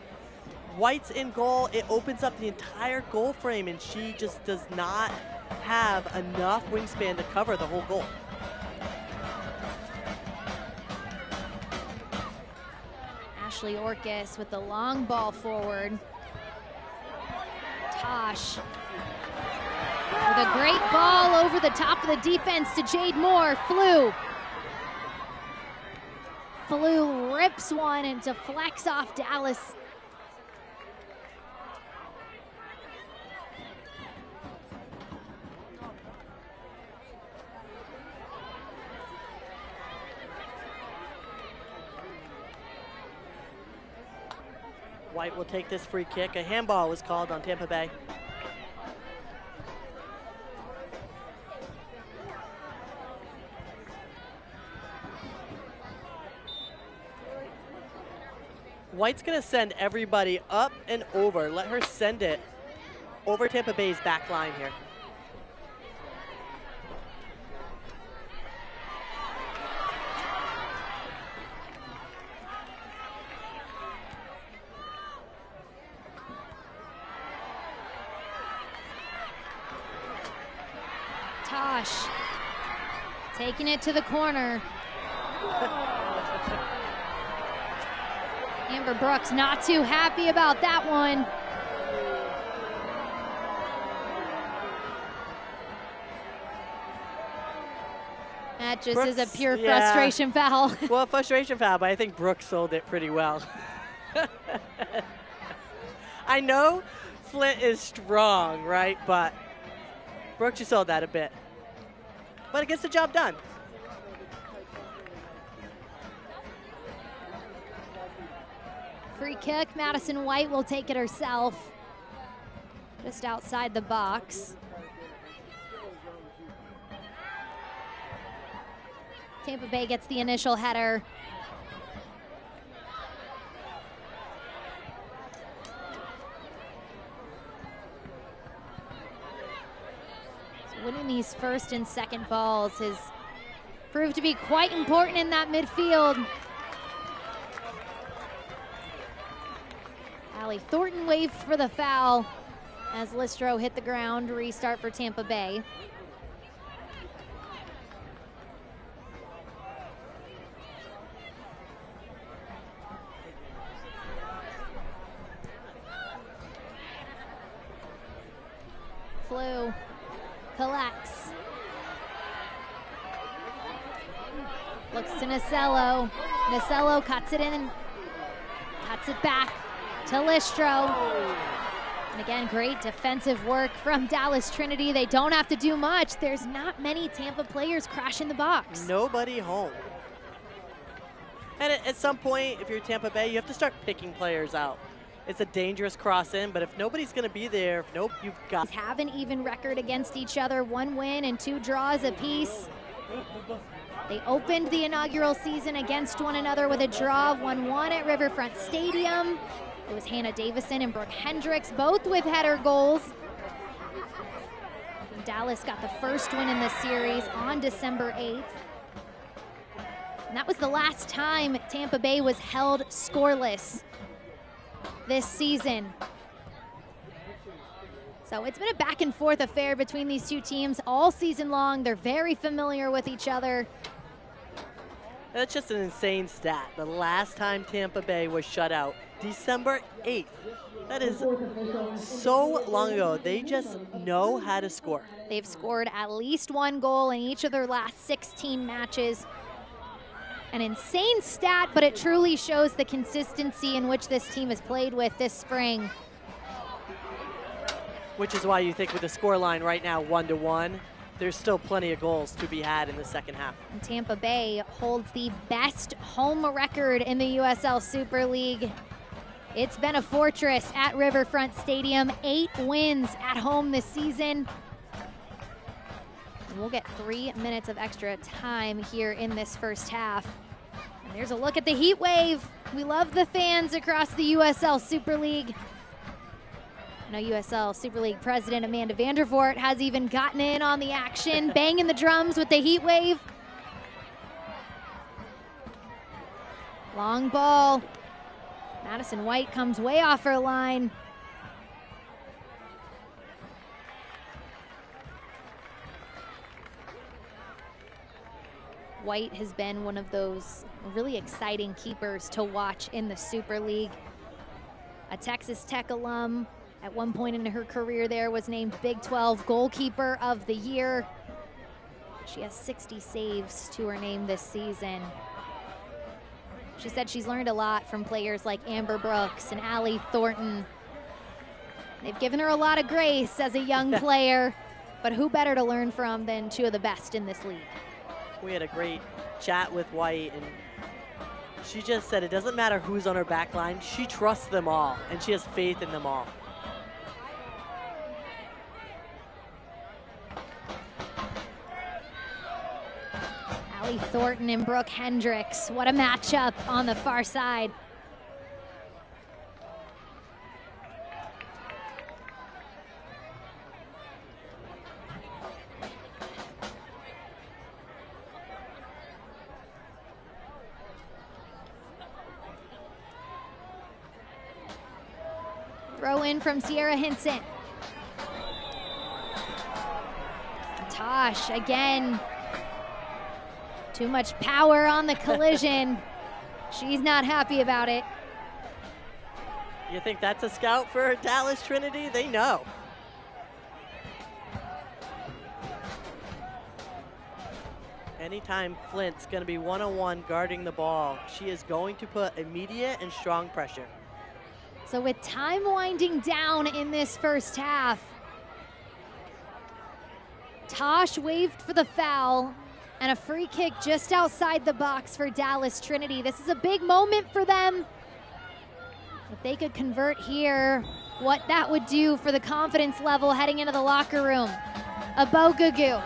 White's in goal. It opens up the entire goal frame, and she just does not have enough wingspan to cover the whole goal. Ashley Orcus with the long ball forward. Tosh with a great ball over the top of the defense to Jade Moore. Flew rips one and deflects off Dallas. White will take this free kick. A handball was called on Tampa Bay. White's gonna send everybody up and over. Let her send it over Tampa Bay's back line here. Tosh taking it to the corner. Amber Brooks not too happy about that one. That just is a pure frustration foul. Well, frustration foul, but I think Brooks sold it pretty well. I know Flint is strong, right? But Brooks, you sold that a bit. But it gets the job done. Free kick, Madison White will take it herself. Just outside the box. Tampa Bay gets the initial header. So winning these first and second balls has proved to be quite important in that midfield. Allie Thornton waved for the foul as Listro hit the ground. Restart for Tampa Bay. Flew, collects. Looks to Nasello. Nasello cuts it in, cuts it back to Listro. And again, great defensive work from Dallas Trinity. They don't have to do much. There's not many Tampa players crashing the box. Nobody home. And at some point, if you're Tampa Bay, you have to start picking players out. It's a dangerous cross in, but if nobody's going to be there, you've got. Have an even record against each other, 1 win and 2 draws apiece. They opened the inaugural season against one another with a draw, 1-1 at Riverfront Stadium. It was Hannah Davison and Brooke Hendricks, both with header goals. Dallas got the first win in the series on December 8th. And that was the last time Tampa Bay was held scoreless this season. So it's been a back and forth affair between these two teams all season long. They're very familiar with each other. That's just an insane stat. The last time Tampa Bay was shut out, December 8th. That is so long ago. They just know how to score. They've scored at least 1 goal in each of their last 16 matches. An insane stat, but it truly shows the consistency in which this team has played with this spring. Which is why you think with the scoreline right now 1-1, there's still plenty of goals to be had in the second half. And Tampa Bay holds the best home record in the USL Super League. It's been a fortress at Riverfront Stadium, 8 wins at home this season. And we'll get 3 minutes of extra time here in this first half. And there's a look at the heat wave. We love the fans across the USL Super League. I know USL Super League President Amanda Vandervoort has even gotten in on the action, banging the drums with the heat wave. Long ball. Madison White comes way off her line. White has been one of those really exciting keepers to watch in the Super League. A Texas Tech alum, at one point in her career there, was named Big 12 Goalkeeper of the Year. She has 60 saves to her name this season. She said she's learned a lot from players like Amber Brooks and Allie Thornton. They've given her a lot of grace as a young player, but who better to learn from than 2 of the best in this league? We had a great chat with White, and she just said it doesn't matter who's on her back line. She trusts them all, and she has faith in them all. Allie Thornton and Brooke Hendricks. What a matchup on the far side. Throw in from Sierra Hinson. Tosh again. Too much power on the collision. She's not happy about it. You think that's a scout for Dallas Trinity? They know. Anytime Flint's going to be one-on-one guarding the ball, she is going to put immediate and strong pressure. So with time winding down in this first half, Tosh waved for the foul and a free kick just outside the box for Dallas Trinity. This is a big moment for them. If they could convert here, what that would do for the confidence level heading into the locker room. Abogugu.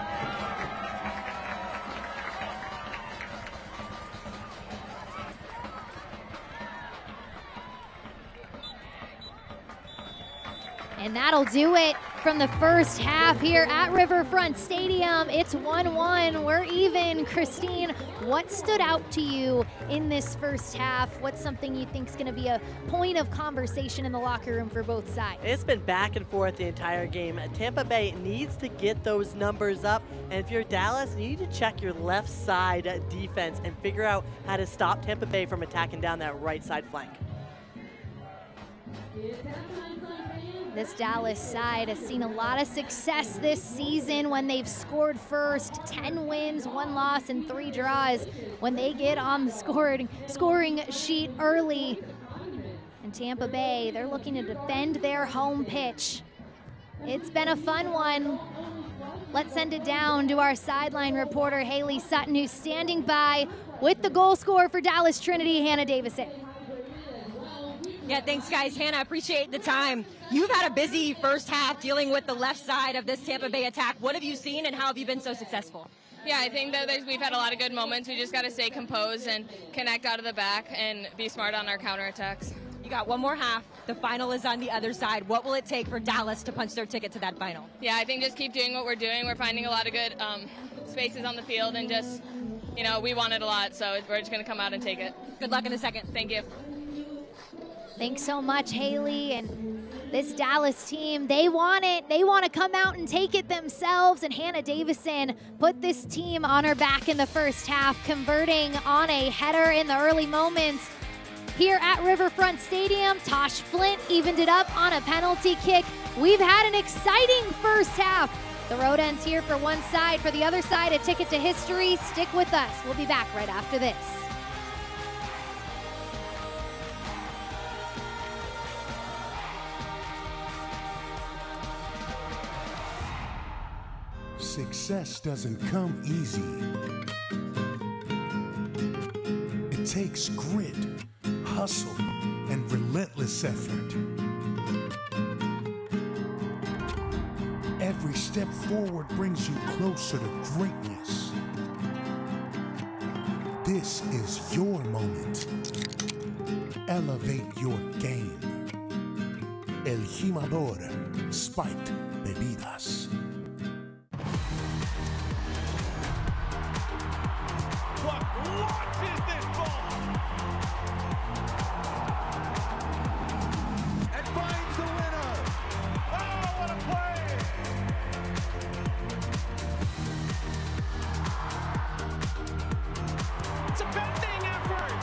And that'll do it from the first half here at Riverfront Stadium. It's 1-1, we're even. Christine, what stood out to you in this first half? What's something you think is gonna be a point of conversation in the locker room for both sides? It's been back and forth the entire game. Tampa Bay needs to get those numbers up, and if you're Dallas, you need to check your left side defense and figure out how to stop Tampa Bay from attacking down that right side flank. This Dallas side has seen a lot of success this season when they've scored first. 10 wins, 1 loss, and 3 draws when they get on the scoring sheet early. And Tampa Bay, they're looking to defend their home pitch. It's been a fun one. Let's send it down to our sideline reporter, Haley Sutton, who's standing by with the goal scorer for Dallas Trinity, Hannah Davison. Yeah, thanks, guys. Hannah, appreciate the time. You've had a busy first half dealing with the left side of this Tampa Bay attack. What have you seen, and how have you been so successful? Yeah, I think that we've had a lot of good moments. We just got to stay composed and connect out of the back and be smart on our counterattacks. You got one more half. The final is on the other side. What will it take for Dallas to punch their ticket to that final? Yeah, I think just keep doing what we're doing. We're finding a lot of good spaces on the field, and just, you know, we want it a lot, so we're just going to come out and take it. Good luck in a second. Thank you. Thanks so much, Haley. And this Dallas team, they want it. They want to come out and take it themselves. And Hannah Davison put this team on her back in the first half, converting on a header in the early moments. Here at Riverfront Stadium, Tosh Flint evened it up on a penalty kick. We've had an exciting first half. The road ends here for one side. For the other side, a ticket to history. Stick with us. We'll be back right after this. Success doesn't come easy. It takes grit, hustle, and relentless effort. Every step forward brings you closer to greatness. This is your moment. Elevate your game. El Jimador Spiked Bebidas. What launches this ball? And finds the winner. Oh, what a play! It's a bending effort.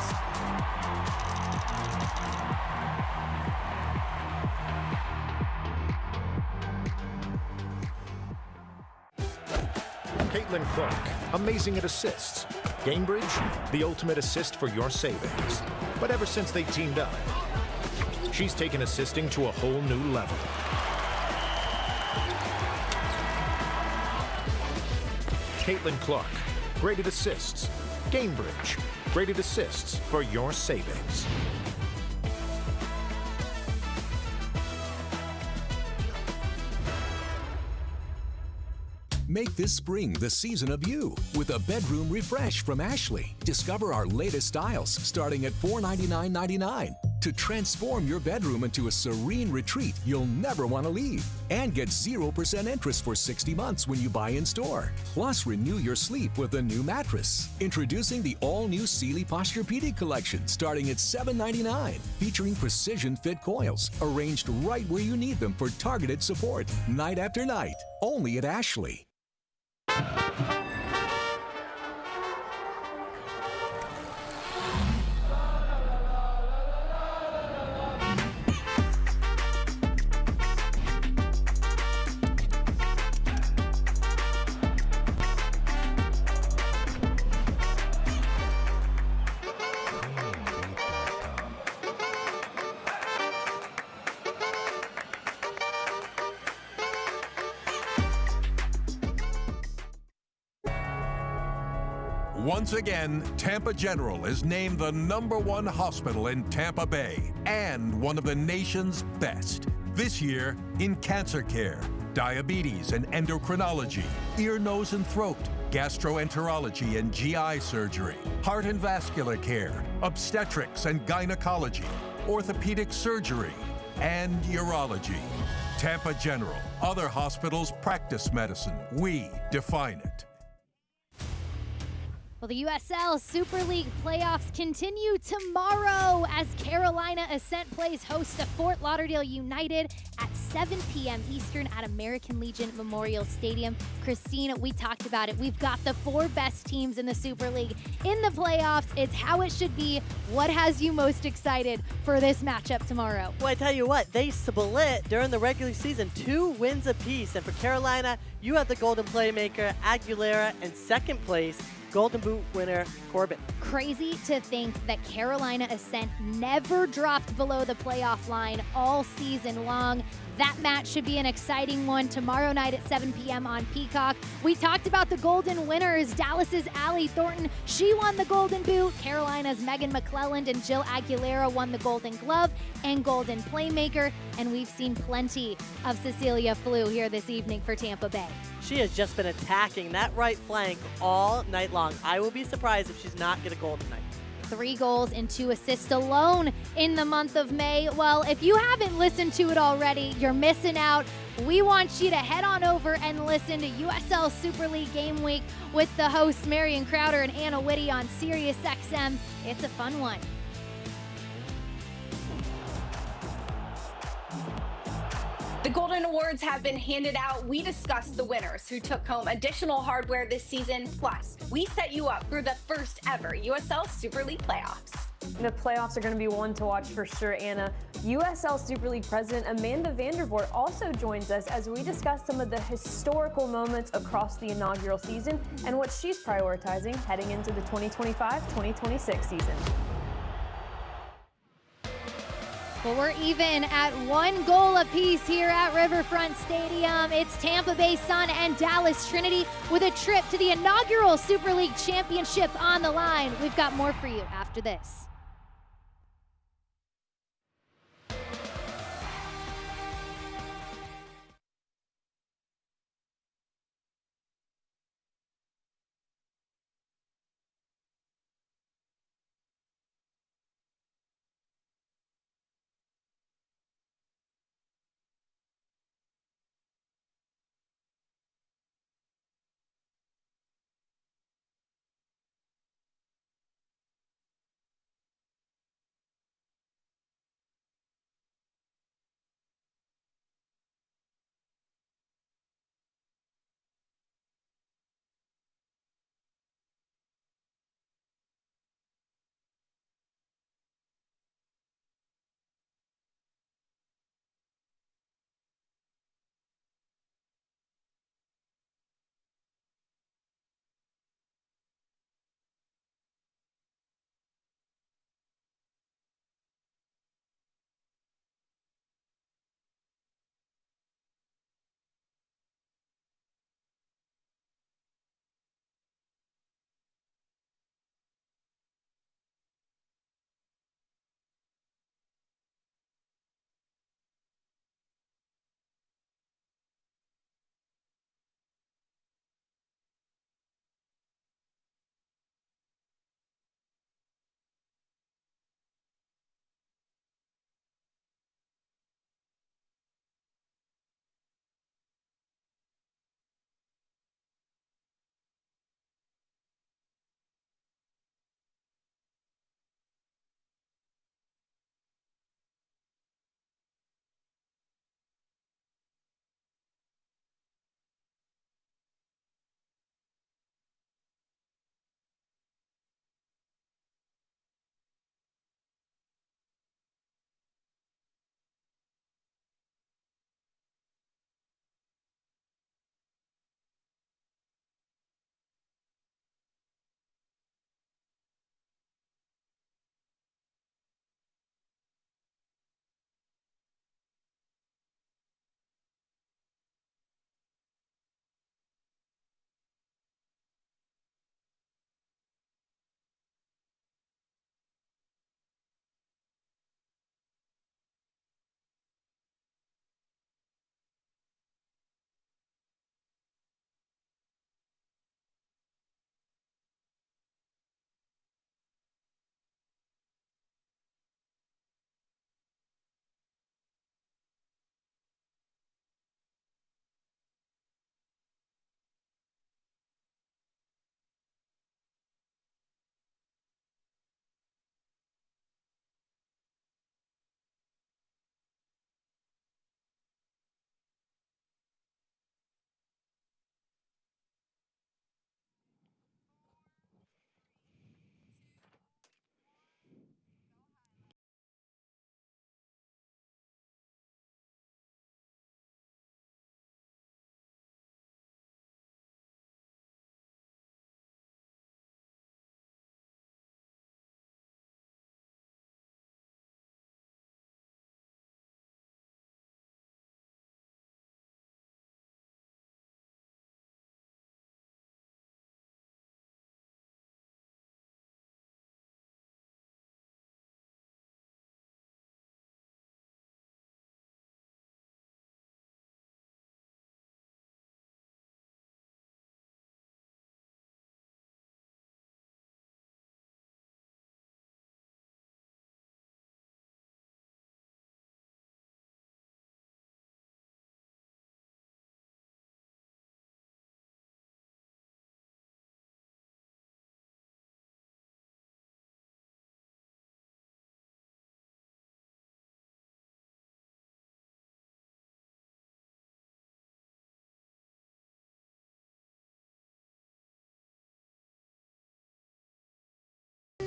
Caitlin Clark, amazing at assists. Gamebridge, the ultimate assist for your savings. But ever since they teamed up, she's taken assisting to a whole new level. Caitlin Clark, great at assists. Gamebridge, great at assists for your savings. Make this spring the season of you with a bedroom refresh from Ashley. Discover our latest styles starting at $499.99 to transform your bedroom into a serene retreat you'll never want to leave. And get 0% interest for 60 months when you buy in store. Plus, renew your sleep with a new mattress. Introducing the all-new Sealy Posturepedic collection starting at $799, featuring precision fit coils arranged right where you need them for targeted support night after night. Only at Ashley. Once again, Tampa General is named the #1 hospital in Tampa Bay and one of the nation's best. This year, in cancer care, diabetes and endocrinology, ear, nose, and throat, gastroenterology and GI surgery, heart and vascular care, obstetrics and gynecology, orthopedic surgery, and urology. Tampa General. Other hospitals practice medicine. We define it. Well, the USL Super League playoffs continue tomorrow as Carolina Ascent plays host to Fort Lauderdale United at 7 p.m. Eastern at American Legion Memorial Stadium. Christine, we talked about it. We've got the 4 best teams in the Super League in the playoffs. It's how it should be. What has you most excited for this matchup tomorrow? Well, I tell you what, they split during the regular season, 2 wins apiece. And for Carolina, you have the Golden Playmaker, Aguilera, and second place, Golden Boot winner, Corbin. Crazy to think that Carolina Ascent never dropped below the playoff line all season long. That match should be an exciting one tomorrow night at 7 p.m. on Peacock. We talked about the Golden winners. Dallas's Allie Thornton, she won the Golden Boot. Carolina's Megan McClelland and Jill Aguilera won the Golden Glove and Golden Playmaker. And we've seen plenty of Cecilia Flew here this evening for Tampa Bay. She has just been attacking that right flank all night long. I will be surprised if she's not get a goal tonight. 3 goals and 2 assists alone in the month of May. Well, if you haven't listened to it already, you're missing out. We want you to head on over and listen to USL Super League Game Week with the hosts Marion Crowder and Anna Whitty on Sirius XM. It's a fun one. The Golden Awards have been handed out. We discussed the winners who took home additional hardware this season. Plus, we set you up for the first ever USL Super League playoffs. The playoffs are going to be one to watch for sure, Anna. USL Super League President Amanda Vandervoort also joins us as we discuss some of the historical moments across the inaugural season and what she's prioritizing heading into the 2025-2026 season. Well, we're even at 1 goal apiece here at Riverfront Stadium. It's Tampa Bay Sun and Dallas Trinity with a trip to the inaugural Super League Championship on the line. We've got more for you after this.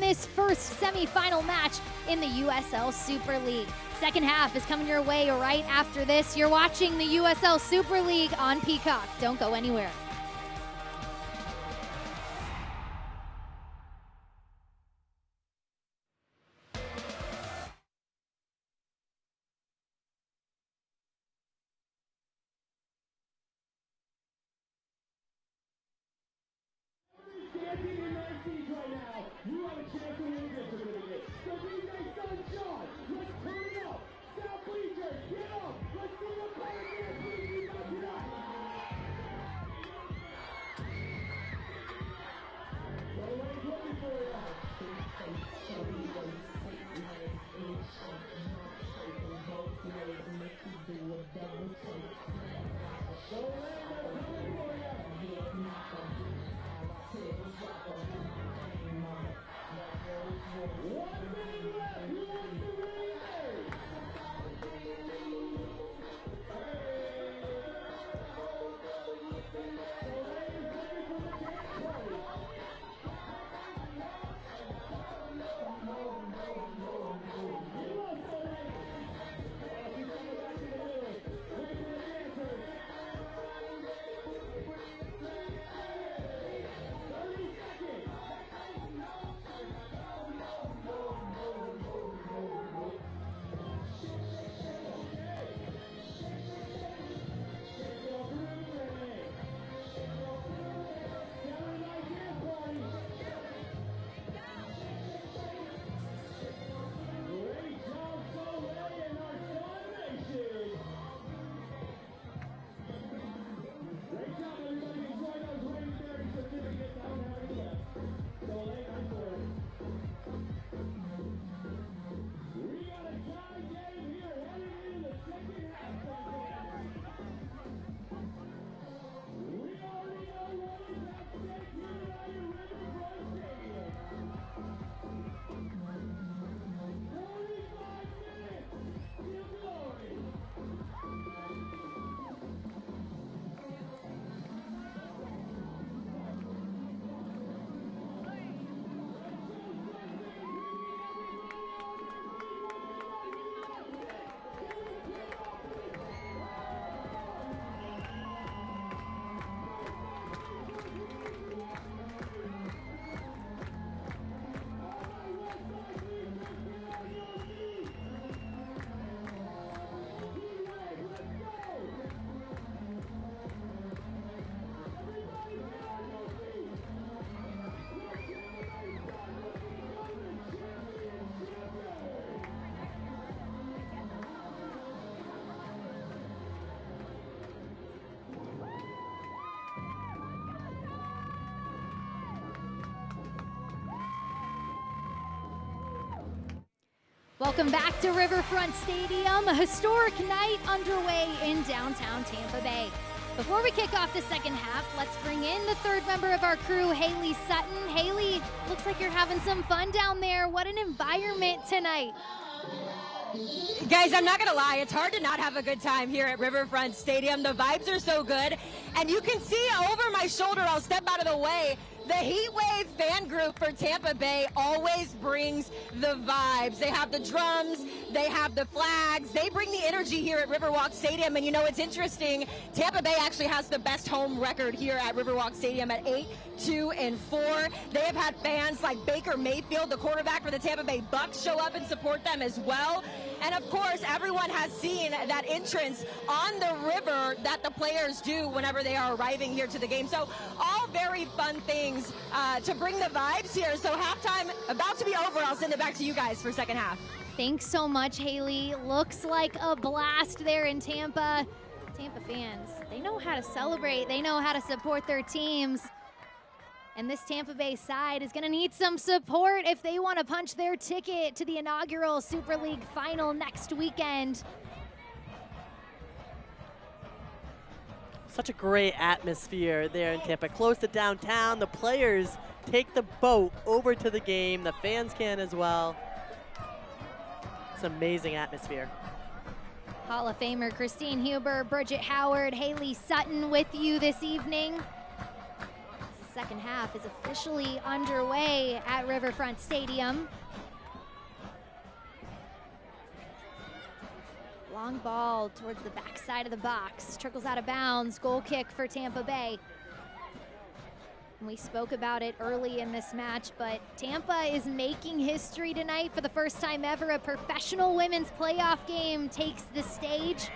This first semifinal match in the USL Super League. Second half is coming your way right after this. You're watching the USL Super League on Peacock. Don't go anywhere. Welcome back to Riverfront Stadium, a historic night underway in downtown Tampa Bay. Before we kick off the second half, let's bring in the third member of our crew, Haley Sutton. Haley, looks like you're having some fun down there. What an environment tonight. Guys, I'm not going to lie, it's hard to not have a good time here at Riverfront Stadium. The vibes are so good, and you can see over my shoulder, I'll step out of the way, the Heatwave fan group for Tampa Bay always brings the vibes. They have the drums, they have the flags, they bring the energy here at Riverwalk Stadium. And you know, it's interesting, Tampa Bay actually has the best home record here at Riverwalk Stadium at 8-2-4. They have had fans like Baker Mayfield, the quarterback for the Tampa Bay Bucks, show up and support them as well. And of course, everyone has seen that entrance on the river that the players do whenever they are arriving here to the game. So all very fun things to bring the vibes here. So halftime about to be over. I'll send it back to you guys for second half. Thanks so much, Haley. Looks like a blast there in Tampa. Tampa fans, they know how to celebrate. They know how to support their teams. And this Tampa Bay side is going to need some support if they want to punch their ticket to the inaugural Super League final next weekend. Such a great atmosphere there in Tampa. Close to downtown. The players take the boat over to the game. The fans can as well. It's an amazing atmosphere. Hall of Famer Christine Huber, Bridget Howard, Haley Sutton with you this evening. second half is officially underway at Riverfront Stadium. Long ball towards the backside of the box, trickles out of bounds, goal kick for Tampa Bay. And we spoke about it early in this match, but Tampa is making history tonight for the first time ever. A professional women's playoff game takes the stage.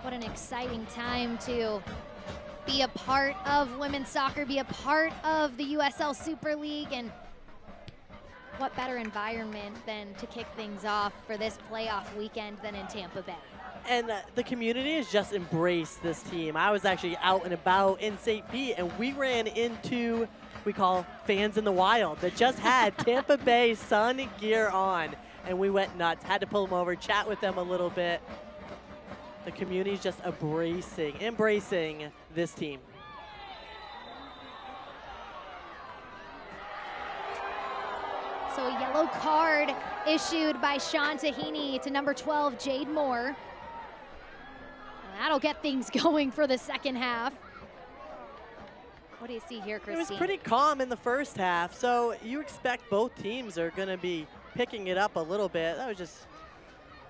What an exciting time to be a part of women's soccer, be a part of the USL Super League, and what better environment than to kick things off for this playoff weekend than in Tampa Bay. And the community has just embraced this team. I was actually out and about in St. Pete, and we ran into, we call fans in the wild, that just had Tampa Bay Sun gear on, and we went nuts. Had to pull them over, chat with them a little bit. The community is just embracing this team. So a yellow card issued by Sean Tahini to number 12, Jade Moore. And that'll get things going for the second half. What do you see here, Christine? It was pretty calm in the first half, so you expect both teams are going to be picking it up a little bit. That was just,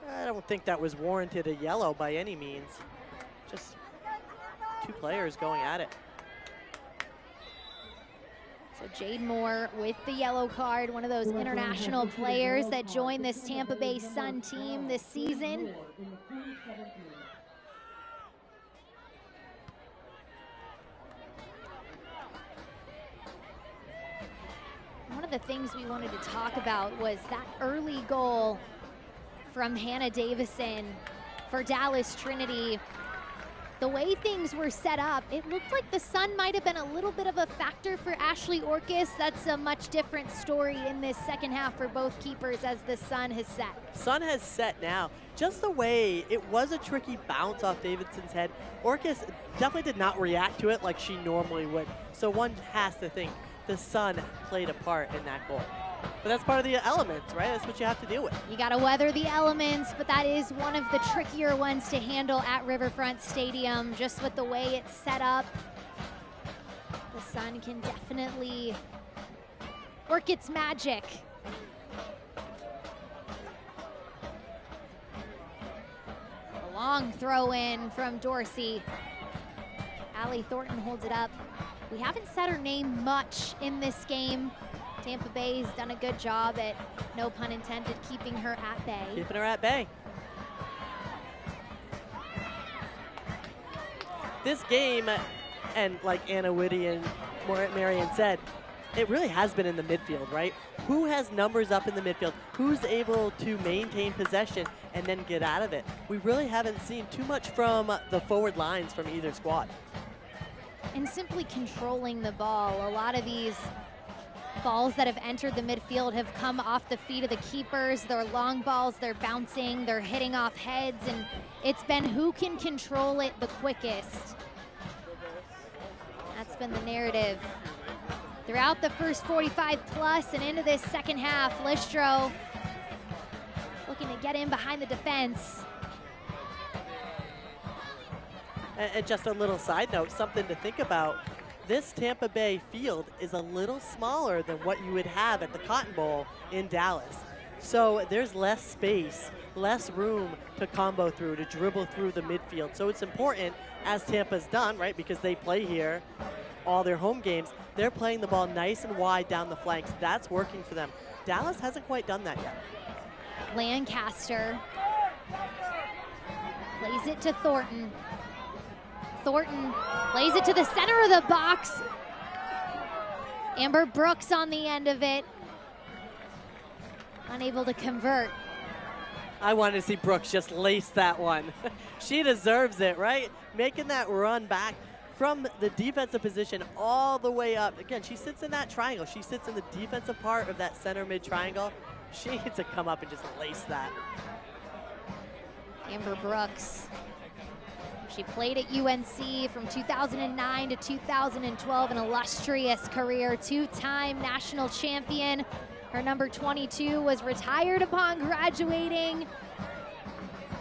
I don't think that was warranted a yellow by any means. Just two players going at it. So Jade Moore with the yellow card, one of those international players that joined this Tampa Bay Sun team this season. One of the things we wanted to talk about was that early goal from Hannah Davison for Dallas Trinity. The way things were set up, it looked like the Sun might have been a little bit of a factor for Ashley Orcus. That's a much different story in this second half for both keepers as the Sun has set. Sun has set now. Just the way it was a tricky bounce off Davidson's head, Orcus definitely did not react to it like she normally would. So one has to think the Sun played a part in that goal. But that's part of the elements, right? That's what you have to deal with. You got to weather the elements, but that is one of the trickier ones to handle at Riverfront Stadium, just with the way it's set up. The Sun can definitely work its magic. A long throw in from Dorsey. Allie Thornton holds it up. We haven't said her name much in this game. Tampa Bay's done a good job at, no pun intended, keeping her at bay. Keeping her at bay. This game, and like Anna Whitty and Marion said, it really has been in the midfield, right? Who has numbers up in the midfield? Who's able to maintain possession and then get out of it? We really haven't seen too much from the forward lines from either squad. And simply controlling the ball. A lot of these balls that have entered the midfield have come off the feet of the keepers. They're long balls, they're bouncing, they're hitting off heads, and it's been who can control it the quickest. That's been the narrative throughout the first 45 plus and into this second half. Listro looking to get in behind the defense. And just a little side note, something to think about. This Tampa Bay field is a little smaller than what you would have at the Cotton Bowl in Dallas. So there's less space, less room to combo through, to dribble through the midfield. So it's important, as Tampa's done, right, because they play here all their home games, they're playing the ball nice and wide down the flanks. That's working for them. Dallas hasn't quite done that yet. Lancaster plays it to Thornton. Thornton plays it to the center of the box. Amber Brooks on the end of it. Unable to convert. I wanted to see Brooks just lace that one. She deserves it, right? Making that run back from the defensive position all the way up. Again, she sits in that triangle. She sits in the defensive part of that center mid triangle. She needs to come up and just lace that. Amber Brooks. She played at UNC from 2009 to 2012, an illustrious career, two-time national champion. Her number 22 was retired upon graduating.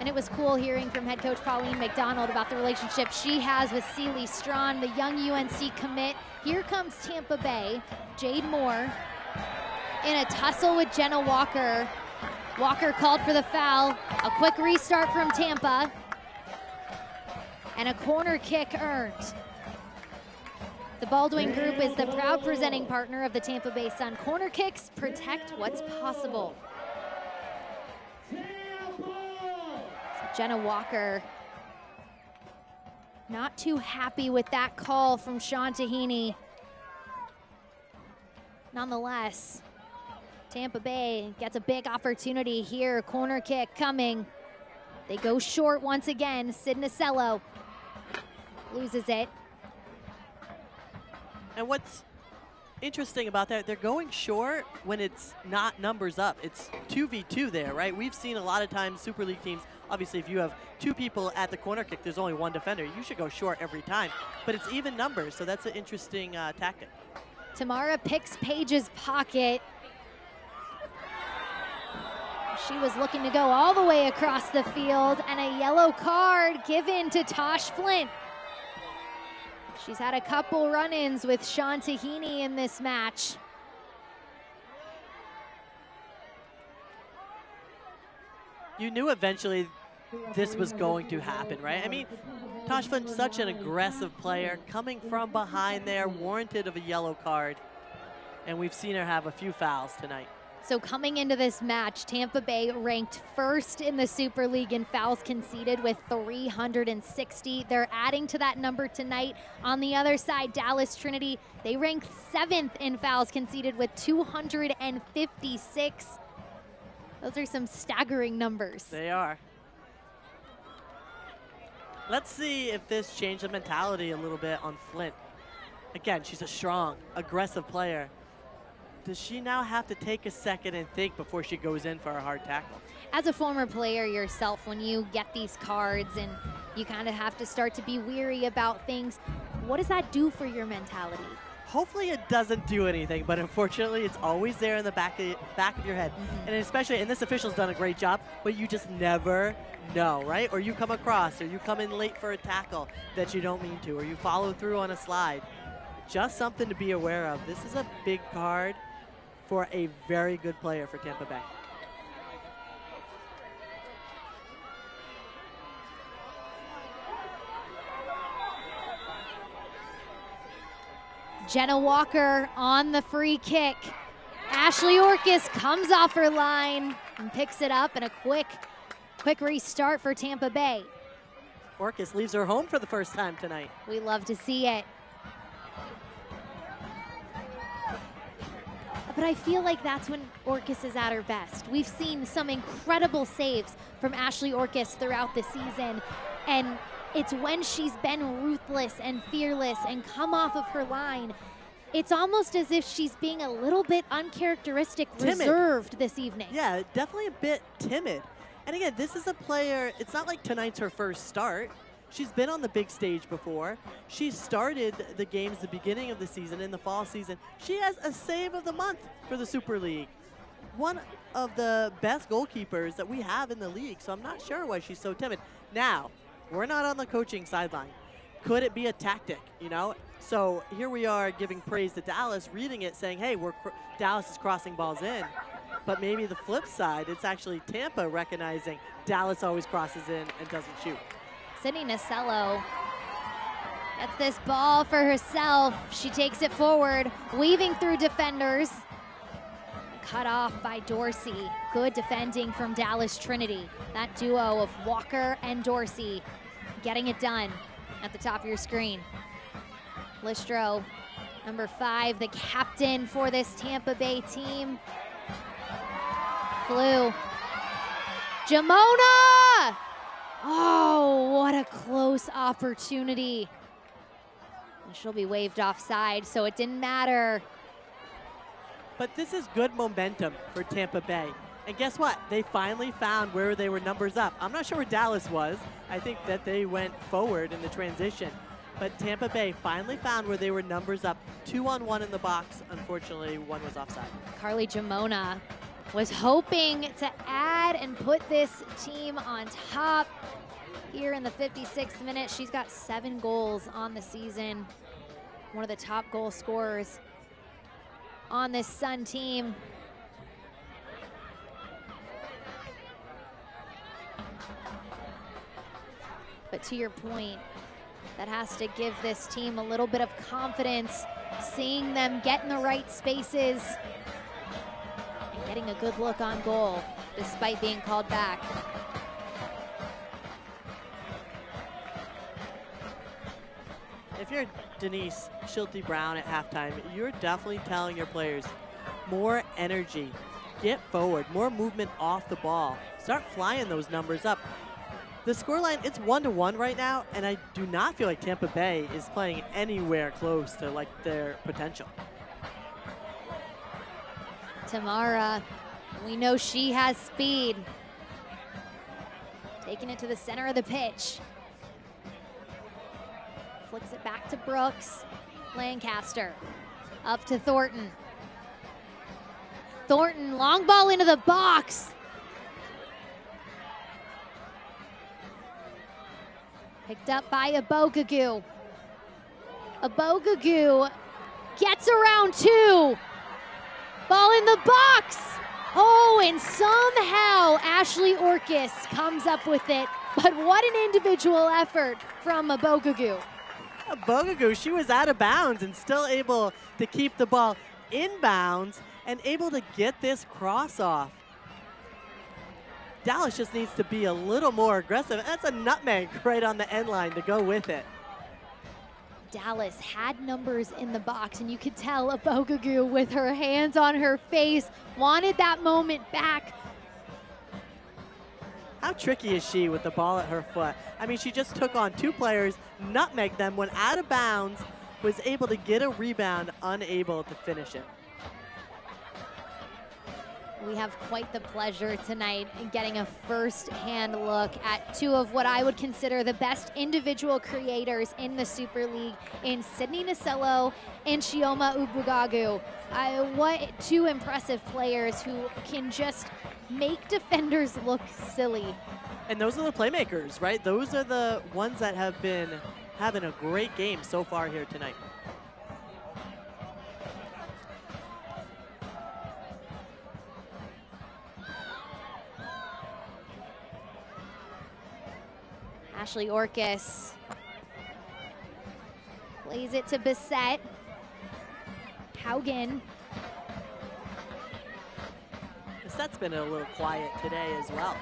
And And it was cool hearing from head coach Pauline McDonald about the relationship she has with Celie Strawn, the young UNC commit. Here comes Tampa Bay. Jade Moore in a tussle with Jenna Walker. Walker called for the foul. A quick restart from Tampa. And a corner kick earned. The Baldwin Group is the proud presenting partner of the Tampa Bay Sun. Corner kicks protect what's possible. So Jenna Walker not too happy with that call from Sean Tahini. Nonetheless, Tampa Bay gets a big opportunity here. Corner kick coming. They go short once again. Sidnacello loses it. And what's interesting about that, they're going short when it's not numbers up. It's 2v2 there, right? We've seen a lot of times Super League teams, obviously if you have two people at the corner kick, there's only one defender. You should go short every time. But it's even numbers, so that's an interesting tactic. Tamara picks Paige's pocket. She was looking to go all the way across the field, and a yellow card given to Tosh Flint. She's had a couple run-ins with Sean Tahini in this match. You knew eventually this was going to happen, right? I mean, Tosh Flint's such an aggressive player, coming from behind there, warranted of a yellow card. And we've seen her have a few fouls tonight. So coming into this match, Tampa Bay ranked first in the Super League in fouls conceded with 360. They're adding to that number tonight. On the other side, Dallas Trinity, they ranked 7th in fouls conceded with 256. Those are some staggering numbers. They are. Let's see if this changed the mentality a little bit on Flint. Again, she's a strong, aggressive player. Does she now have to take a second and think before she goes in for a hard tackle? As a former player yourself, when you get these cards and you kind of have to start to be weary about things, what does that do for your mentality? Hopefully it doesn't do anything, but unfortunately it's always there in the back of your head. And especially, and this official's done a great job, but you just never know, right? Or you come across, or you come in late for a tackle that you don't mean to, or you follow through on a slide. Just something to be aware of. This is a big card for a very good player for Tampa Bay. Jenna Walker on the free kick. Ashley Orcus comes off her line and picks it up, and a quick restart for Tampa Bay. Orcus leaves her home for the first time tonight. We love to see it. But I feel like that's when Orcus is at her best. We've seen some incredible saves from Ashley Orcus throughout the season, and it's when she's been ruthless and fearless and come off of her line. It's almost as if she's being a little bit uncharacteristic, reserved this evening. Yeah, definitely a bit timid. And again, this is a player, it's not like tonight's her first start. She's been on the big stage before. She started the games the beginning of the season, in the fall season. She has a save of the month for the Super League. One of the best goalkeepers that we have in the league, so I'm not sure why she's so timid. Now, we're not on the coaching sideline. Could it be a tactic, you know? So here we are giving praise to Dallas, reading it, saying, hey, Dallas is crossing balls in. But maybe the flip side, it's actually Tampa recognizing Dallas always crosses in and doesn't shoot. Sydney Nacello gets this ball for herself. She takes it forward, weaving through defenders. Cut off by Dorsey. Good defending from Dallas Trinity. That duo of Walker and Dorsey getting it done at the top of your screen. Listro, number 5, the captain for this Tampa Bay team. Flew. Jamona! Oh, what a close opportunity. And she'll be waved offside, so it didn't matter. But this is good momentum for Tampa Bay. And guess what? They finally found where they were numbers up. I'm not sure where Dallas was. I think that they went forward in the transition. But Tampa Bay finally found where they were numbers up. 2-on-1 in the box. Unfortunately, one was offside. Carly Jamona was hoping to add and put this team on top. Here in the 56th minute, she's got 7 goals on the season. One of the top goal scorers on this Sun team. But to your point, that has to give this team a little bit of confidence, seeing them get in the right spaces and getting a good look on goal despite being called back. If you're Denise Schulte-Brown at halftime, you're definitely telling your players more energy, get forward, more movement off the ball, start flying those numbers up. The scoreline, it's 1-1 right now, and I do not feel like Tampa Bay is playing anywhere close to like their potential. Tamara, we know she has speed. Taking it to the center of the pitch. Flicks it back to Brooks. Lancaster up to Thornton. Thornton, long ball into the box. Picked up by Abogugu. Abogugu gets around 2. Ball in the box. Oh, and somehow Ashley Orkis comes up with it. But what an individual effort from Abogugu. Abogugu, she was out of bounds and still able to keep the ball in bounds and able to get this cross off. Dallas just needs to be a little more aggressive. That's a nutmeg right on the end line to go with it. Dallas had numbers in the box, and you could tell Abogugu, with her hands on her face, wanted that moment back. How tricky is she with the ball at her foot? I mean, she just took on 2 players, nutmegged them, went out of bounds, was able to get a rebound, unable to finish it. We have quite the pleasure tonight in getting a first-hand look at 2 of what I would consider the best individual creators in the Super League in Sydney Nasello and Chioma Ubugagu. What 2 impressive players who can just make defenders look silly. And those are the playmakers, right? Those are the ones that have been having a great game so far here tonight. Ashley Orkis plays it to Bissett. Haugen. Bissett's been a little quiet today as well.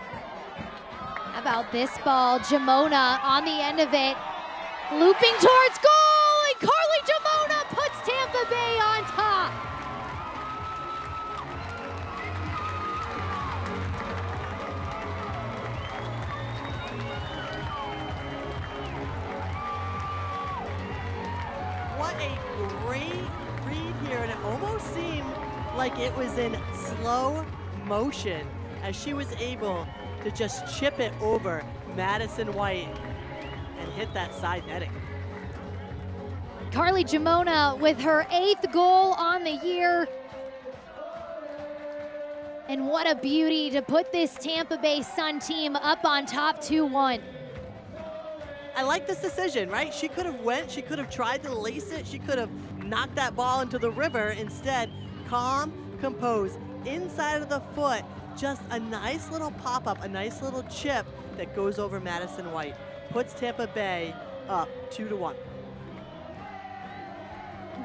How about this ball? Jamona on the end of it. Looping towards goal, and Carly Jamona puts Tampa Bay on top. What a great read here, and it almost seemed like it was in slow motion as she was able to just chip it over Madison White and hit that side netting. Carly Jamona with her 8th goal on the year. And what a beauty to put this Tampa Bay Sun team up on top 2-1. I like this decision, right? She could have went, she could have tried to lace it, she could have knocked that ball into the river. Instead, calm, composed, inside of the foot, just a nice little pop-up, a nice little chip that goes over Madison White. Puts Tampa Bay up 2-1.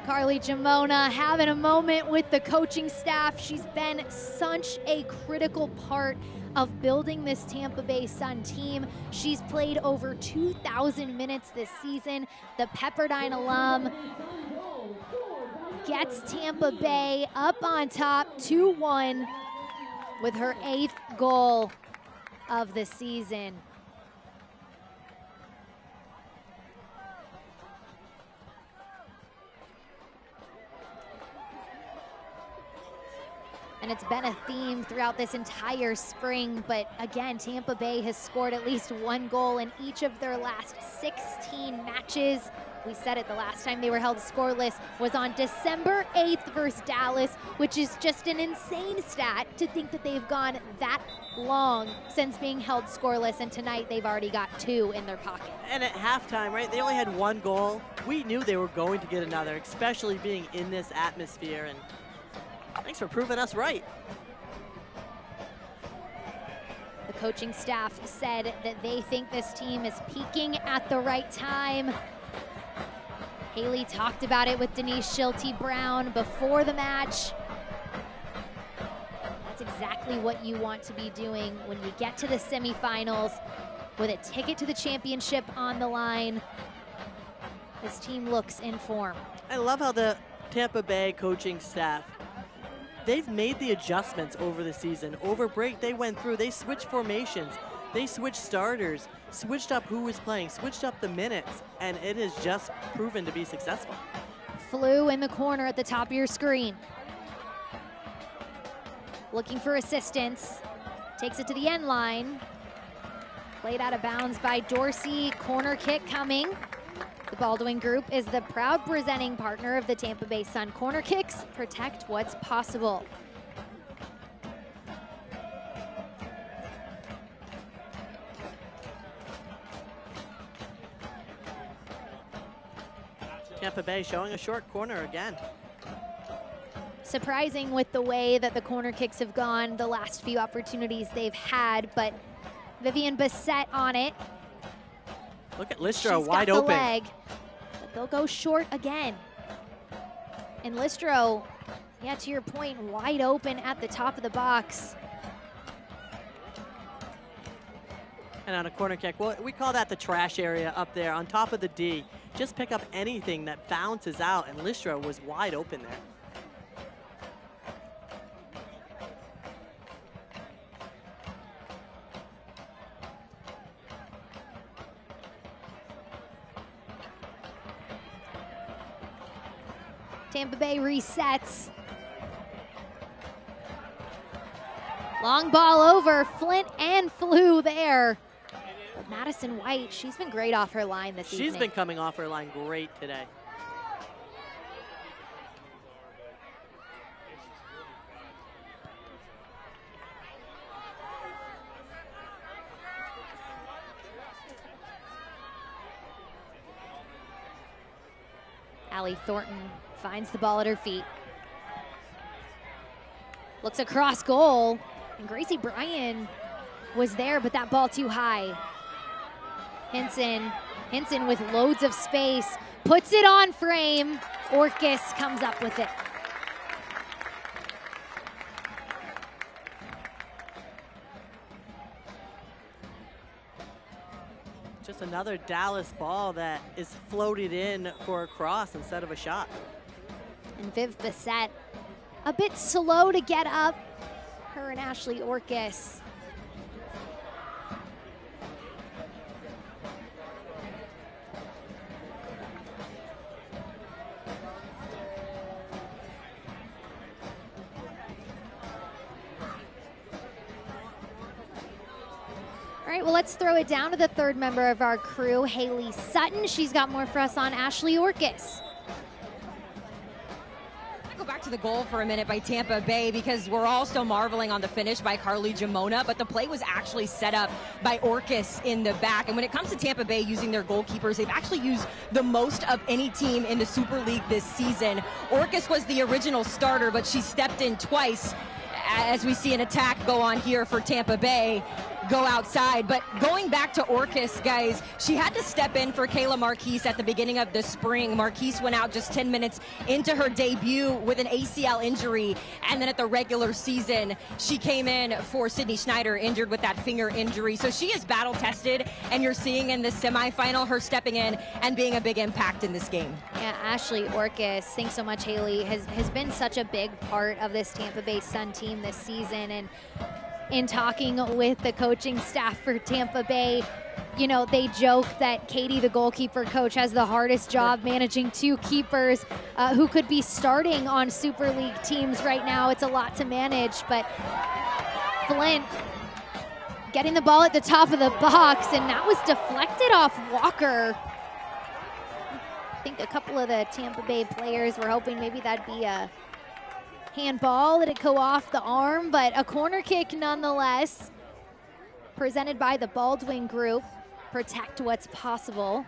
Carly Jamona having a moment with the coaching staff. She's been such a critical part of building this Tampa Bay Sun team. She's played over 2,000 minutes this season. The Pepperdine alum gets Tampa Bay up on top 2-1 with her 8th goal of the season. And it's been a theme throughout this entire spring, but again, Tampa Bay has scored at least 1 goal in each of their last 16 matches. We said it, the last time they were held scoreless was on December 8th versus Dallas, which is just an insane stat to think that they've gone that long since being held scoreless, and tonight they've already got 2 in their pocket. And at halftime, right, they only had 1 goal. We knew they were going to get another, especially being in this atmosphere, and thanks for proving us right. The coaching staff said that they think this team is peaking at the right time. Haley talked about it with Denise Schulte-Brown before the match. That's exactly what you want to be doing when you get to the semifinals with a ticket to the championship on the line. This team looks in form. I love how the Tampa Bay coaching staff, they've made the adjustments over the season. Over break, they went through, they switched formations, they switched starters, switched up who was playing, switched up the minutes, and it has just proven to be successful. Flew in the corner at the top of your screen. Looking for assistance, takes it to the end line. Played out of bounds by Dorsey, corner kick coming. The Baldwin Group is the proud presenting partner of the Tampa Bay Sun. Corner kicks protect what's possible. Tampa Bay showing a short corner again. Surprising with the way that the corner kicks have gone the last few opportunities they've had, but Vivian Bissett on it. Look at Listro She's wide got the open. leg, but they'll go short again. And Listro, yeah, to your point, wide open at the top of the box. And on a corner kick, well, we call that the trash area up there on top of the D. Just pick up anything that bounces out, and Listro was wide open there. Tampa Bay resets. Long ball over, Flint and Flew there. But Madison White, she's been great off her line this evening. She's been coming off her line great today. Allie Thornton finds the ball at her feet. Looks across goal, and Gracie Bryan was there, but that ball too high. Hinson with loads of space, puts it on frame. Orcus comes up with it. Just another Dallas ball that is floated in for a cross instead of a shot. And Viv Bissett, a bit slow to get up. Her and Ashley Orcus. All right, well, let's throw it down to the third member of our crew, Haley Sutton. She's got more for us on Ashley Orcus. Go back to the goal for a minute by Tampa Bay, because we're all still marveling on the finish by Carly Jamona, but the play was actually set up by Orcus in the back. And when it comes to Tampa Bay using their goalkeepers, they've actually used the most of any team in the Super League this season. Orcus was the original starter, but she stepped in twice, as we see an attack go on here for Tampa Bay. Go outside. But going back to Orcus, guys, she had to step in for Kayla Marquise at the beginning of the spring. Marquise went out just 10 minutes into her debut with an ACL injury, and then at the regular season, she came in for Sydney Schneider, injured with that finger injury. So she is battle tested, and you're seeing in the semifinal her stepping in and being a big impact in this game. Yeah, Ashley Orcus, thanks so much, Haley, has been such a big part of this Tampa Bay Sun team this season. And in talking with the coaching staff for Tampa Bay, you know, they joke that Katie, the goalkeeper coach, has the hardest job managing 2 keepers who could be starting on Super League teams right now. It's a lot to manage, but Flint getting the ball at the top of the box, and that was deflected off Walker. I think a couple of the Tampa Bay players were hoping maybe that'd be a handball, that it'd go off the arm, but a corner kick nonetheless, presented by the Baldwin Group. Protect what's possible.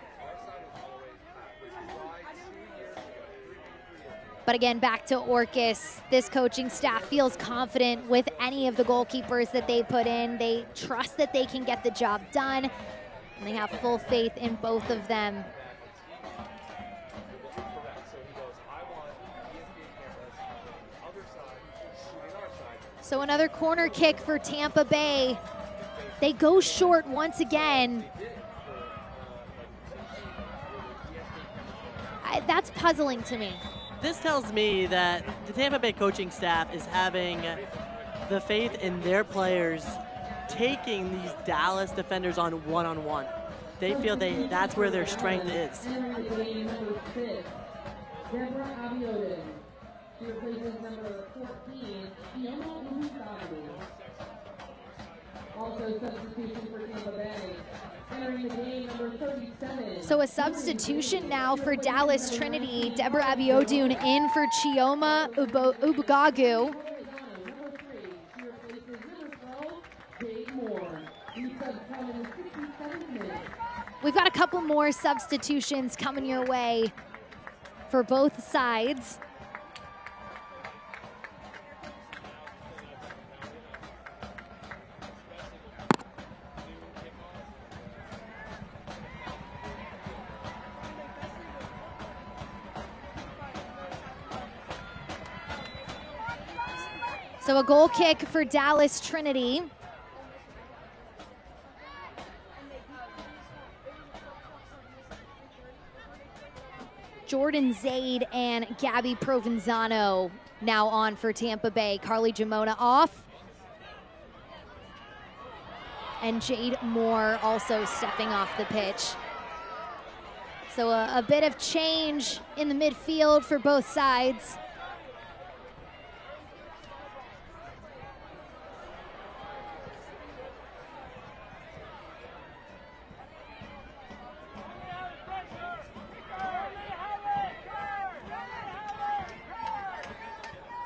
But again, back to Orcas. This coaching staff feels confident with any of the goalkeepers that they put in. They trust that they can get the job done, and they have full faith in both of them. So another corner kick for Tampa Bay. They go short once again. That's puzzling to me. This tells me that the Tampa Bay coaching staff is having the faith in their players taking these Dallas defenders on one-on-one. They feel that's where their strength is. Also substitution for Tampa Bay. Entering the game, number 37. So a substitution now for Dallas Trinity. Deborah Abiodun in for Chioma Ubugagu. We've got a couple more substitutions coming your way for both sides. So a goal kick for Dallas Trinity. Jordan Zaid and Gabby Provenzano now on for Tampa Bay. Carly Jamona off. And Jade Moore also stepping off the pitch. So a bit of change in the midfield for both sides.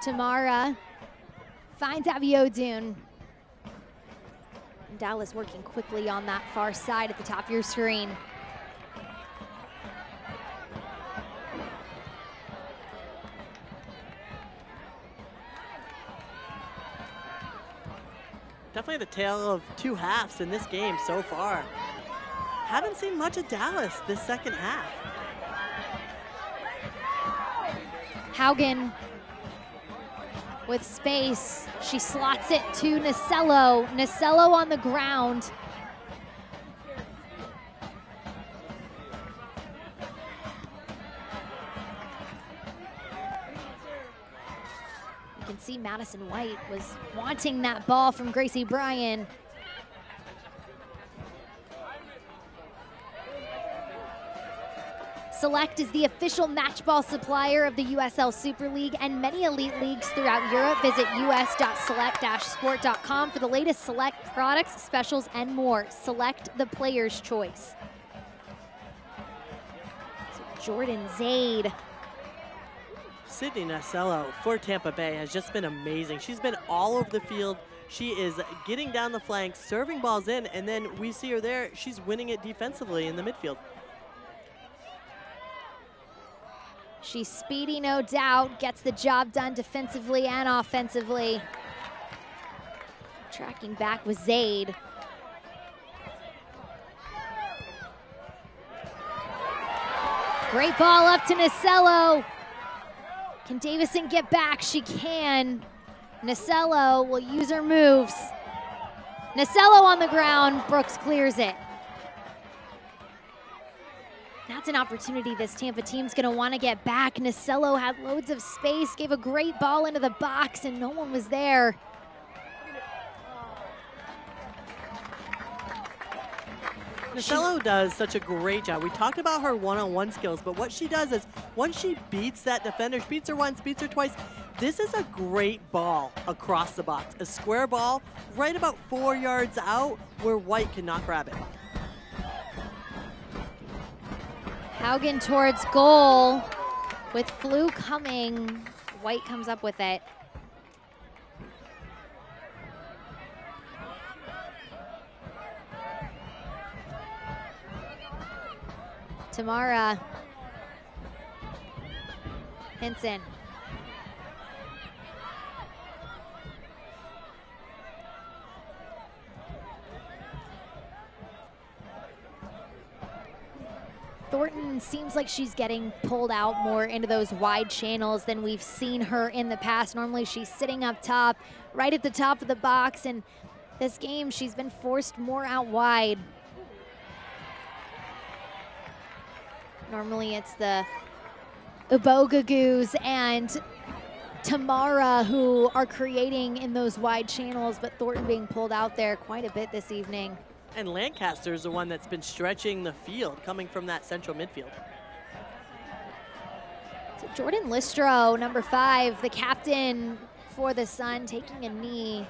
Tamara finds Abiodun. Dallas working quickly on that far side at the top of your screen. Definitely the tale of two halves in this game so far. Haven't seen much of Dallas this second half. Haugen with space. She slots it to Nasello. Nasello on the ground. You can see Madison White was wanting that ball from Gracie Bryan. Select is the official match ball supplier of the USL Super League and many elite leagues throughout Europe. Visit us.select-sport.com for the latest Select products, specials, and more. Select, the player's choice. So Jordan Zaid. Sydney Nasello for Tampa Bay has just been amazing. She's been all over the field. She is getting down the flanks, serving balls in, and then we see her there. She's winning it defensively in the midfield. She's speedy, no doubt, gets the job done defensively and offensively. Tracking back with Zaid. Great ball up to Nasello. Can Davison get back? She can. Nasello will use her moves. Nasello on the ground, Brooks clears it. That's an opportunity this Tampa team's gonna wanna get back. Nasello had loads of space, gave a great ball into the box, and no one was there. Nasello does such a great job. We talked about her one-on-one skills, but what she does is once she beats that defender, she beats her once, beats her twice, this is a great ball across the box. A square ball right about 4 yards out where White cannot grab it. Haugen towards goal with Flew coming. White comes up with it. Tamara Hinson. Thornton seems like she's getting pulled out more into those wide channels than we've seen her in the past. Normally she's sitting up top, right at the top of the box, and this game she's been forced more out wide. Normally it's the Ubogagoos and Tamara who are creating in those wide channels, but Thornton being pulled out there quite a bit this evening. And Lancaster's the one that's been stretching the field, coming from that central midfield. So Jordan Listro, number 5, the captain for the Sun, taking a knee.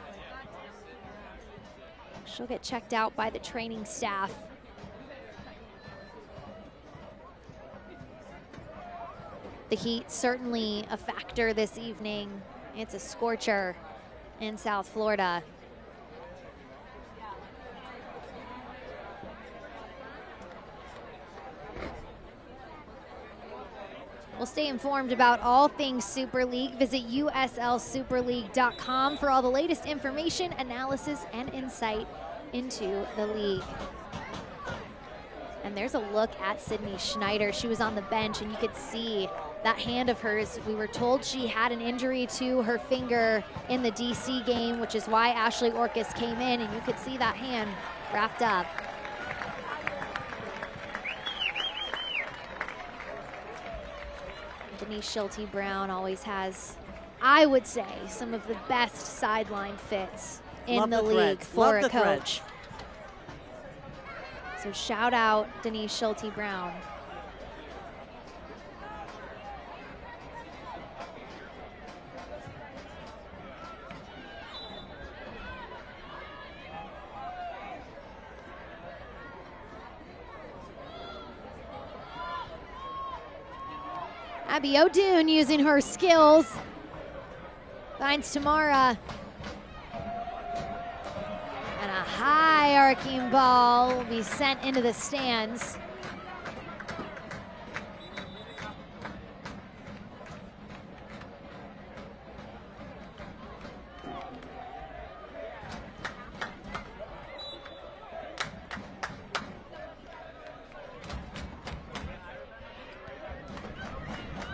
She'll get checked out by the training staff. The heat certainly a factor this evening. It's a scorcher in South Florida. We'll stay informed about all things Super League. Visit USLSuperLeague.com for all the latest information, analysis, and insight into the league. And there's a look at Sydney Schneider. She was on the bench, and you could see that hand of hers. We were told she had an injury to her finger in the DC game, which is why Ashley Orcus came in, and you could see that hand wrapped up. Denise Schulte-Brown always has, I would say, some of the best sideline fits in the league for a coach. So shout out Denise Schulte-Brown. Abby O'Doon using her skills. Finds Tamara. And a high arcing ball will be sent into the stands.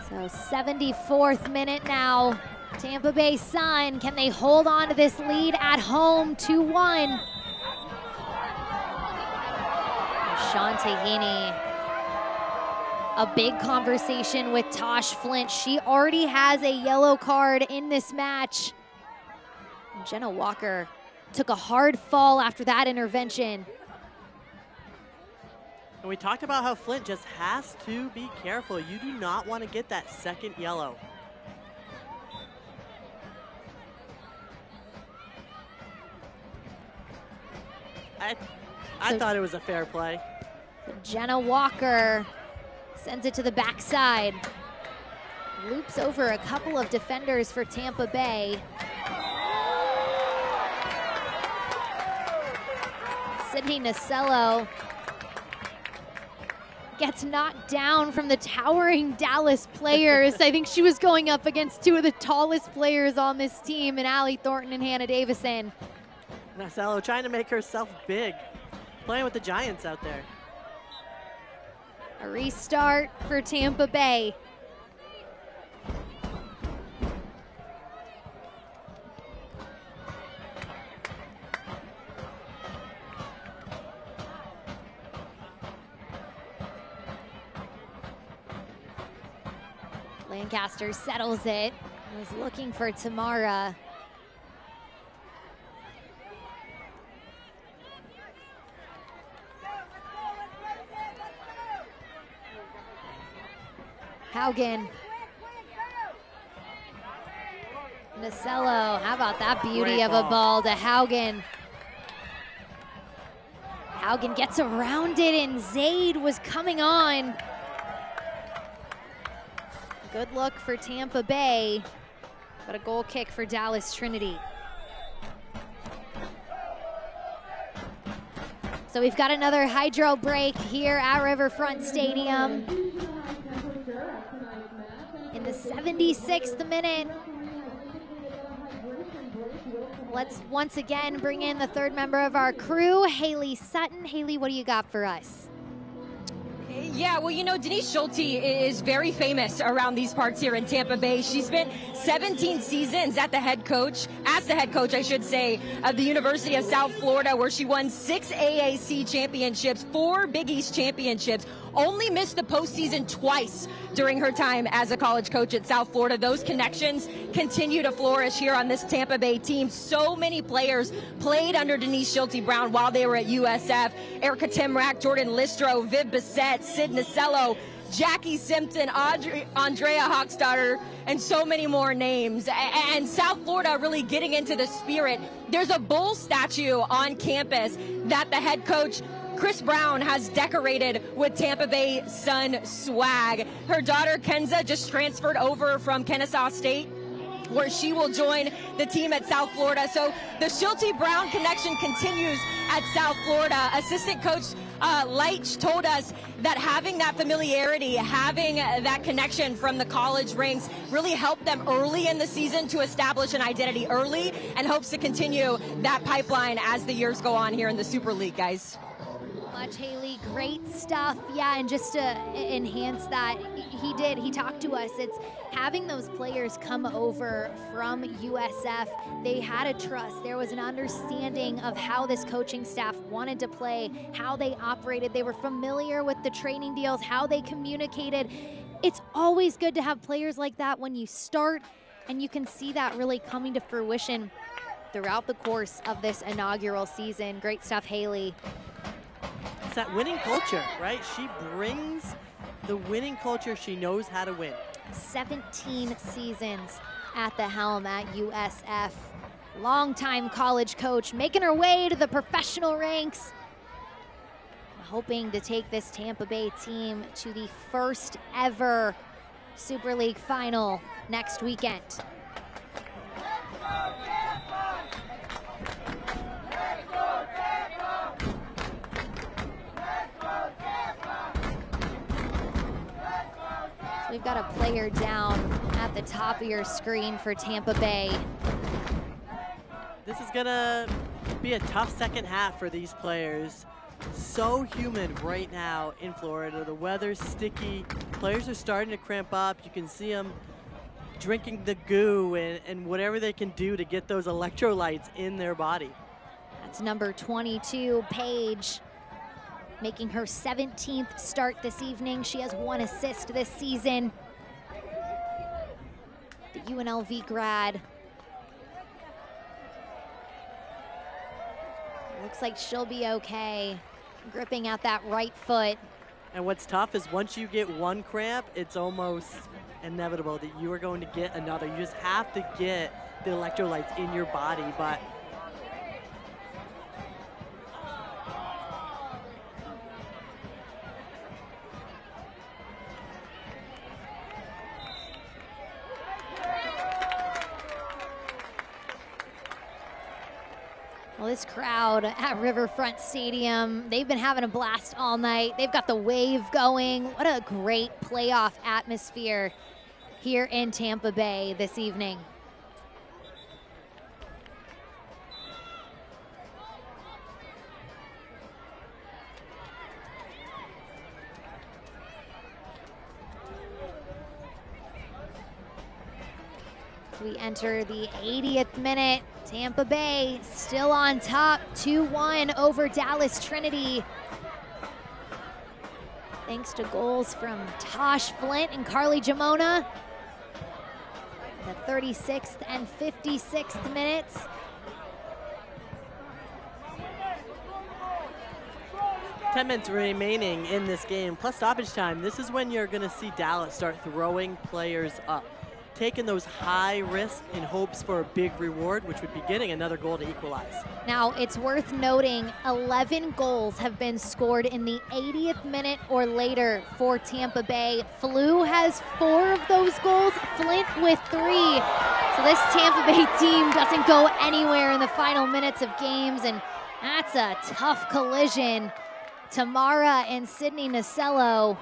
So 74th minute now. Tampa Bay Sun, can they hold on to this lead at home 2-1? Sean Tahini. A big conversation with Tosh Flint. She already has a yellow card in this match. And Jenna Walker took a hard fall after that intervention. And we talked about how Flint just has to be careful. You do not want to get that second yellow. I thought it was a fair play. Jenna Walker sends it to the backside. Loops over a couple of defenders for Tampa Bay. Sydney Nasello gets knocked down from the towering Dallas players. I think she was going up against two of the tallest players on this team, in Allie Thornton and Hannah Davison. Nasello trying to make herself big, playing with the Giants out there. A restart for Tampa Bay. Lancaster settles it. Was looking for Tamara. Haugen. Nasello, how about that beauty of a ball to Haugen. Haugen gets around it, and Zaid was coming on. Good look for Tampa Bay, but a goal kick for Dallas Trinity. So we've got another hydro break here at Riverfront Stadium. In the 76th minute, let's once again bring in the third member of our crew, Haley Sutton. Haley, what do you got for us? Yeah, well, you know, Denise Schulte is very famous around these parts here in Tampa Bay. She spent 17 seasons as the head coach, I should say, of the University of South Florida, where she won 6 AAC championships, 4 Big East championships, only missed the postseason twice during her time as a college coach at South Florida. Those connections continue to flourish here on this Tampa Bay team. So many players played under Denise Schulte Brown while they were at USF. Erica Timrack, Jordan Listro, Viv Bissett, Sid Nasello, Jackie Simpson, Andrea Hochstadter, and so many more names. And South Florida really getting into the spirit. There's a bull statue on campus that the head coach Chris Brown has decorated with Tampa Bay Sun swag. Her daughter Kenza just transferred over from Kennesaw State, where she will join the team at South Florida. So the Schulte Brown connection continues at South Florida. Assistant coach Leitch told us that having that familiarity, having that connection from the college ranks really helped them early in the season to establish an identity early, and hopes to continue that pipeline as the years go on here in the Super League, guys. Much, Haley, great stuff. Yeah, and just to enhance that, he talked to us. It's having those players come over from USF. They had a trust. There was an understanding of how this coaching staff wanted to play, how they operated. They were familiar with the training deals, how they communicated. It's always good to have players like that when you start, and you can see that really coming to fruition throughout the course of this inaugural season. Great stuff, Haley. It's that winning culture, right? She brings the winning culture. She knows how to win. 17 seasons at the helm at USF. Longtime college coach, making her way to the professional ranks, hoping to take this Tampa Bay team to the first ever Super League final next weekend. We've got a player down at the top of your screen for Tampa Bay. This is gonna be a tough second half for these players. So humid right now in Florida. The weather's sticky. Players are starting to cramp up. You can see them drinking the goo and whatever they can do to get those electrolytes in their body. That's number 22, Paige, making her 17th start this evening. She has 1 assist this season. The UNLV grad. Looks like she'll be okay, gripping at that right foot. And what's tough is once you get one cramp, it's almost inevitable that you are going to get another. You just have to get the electrolytes in your body, but well, this crowd at Riverfront Stadium, they've been having a blast all night. They've got the wave going. What a great playoff atmosphere here in Tampa Bay this evening. We enter the 80th minute. Tampa Bay still on top, 2-1 over Dallas Trinity. Thanks to goals from Tosh Flint and Carly Jamona. The 36th and 56th minutes. $10 minutes remaining in this game, plus stoppage time. This is when you're going to see Dallas start throwing players up. taking those high risks in hopes for a big reward, which would be getting another goal to equalize. Now, it's worth noting 11 goals have been scored in the 80th minute or later for Tampa Bay. Flew has 4 of those goals, Flint with 3. So this Tampa Bay team doesn't go anywhere in the final minutes of games, and that's a tough collision. Tamara and Sydney Nasello.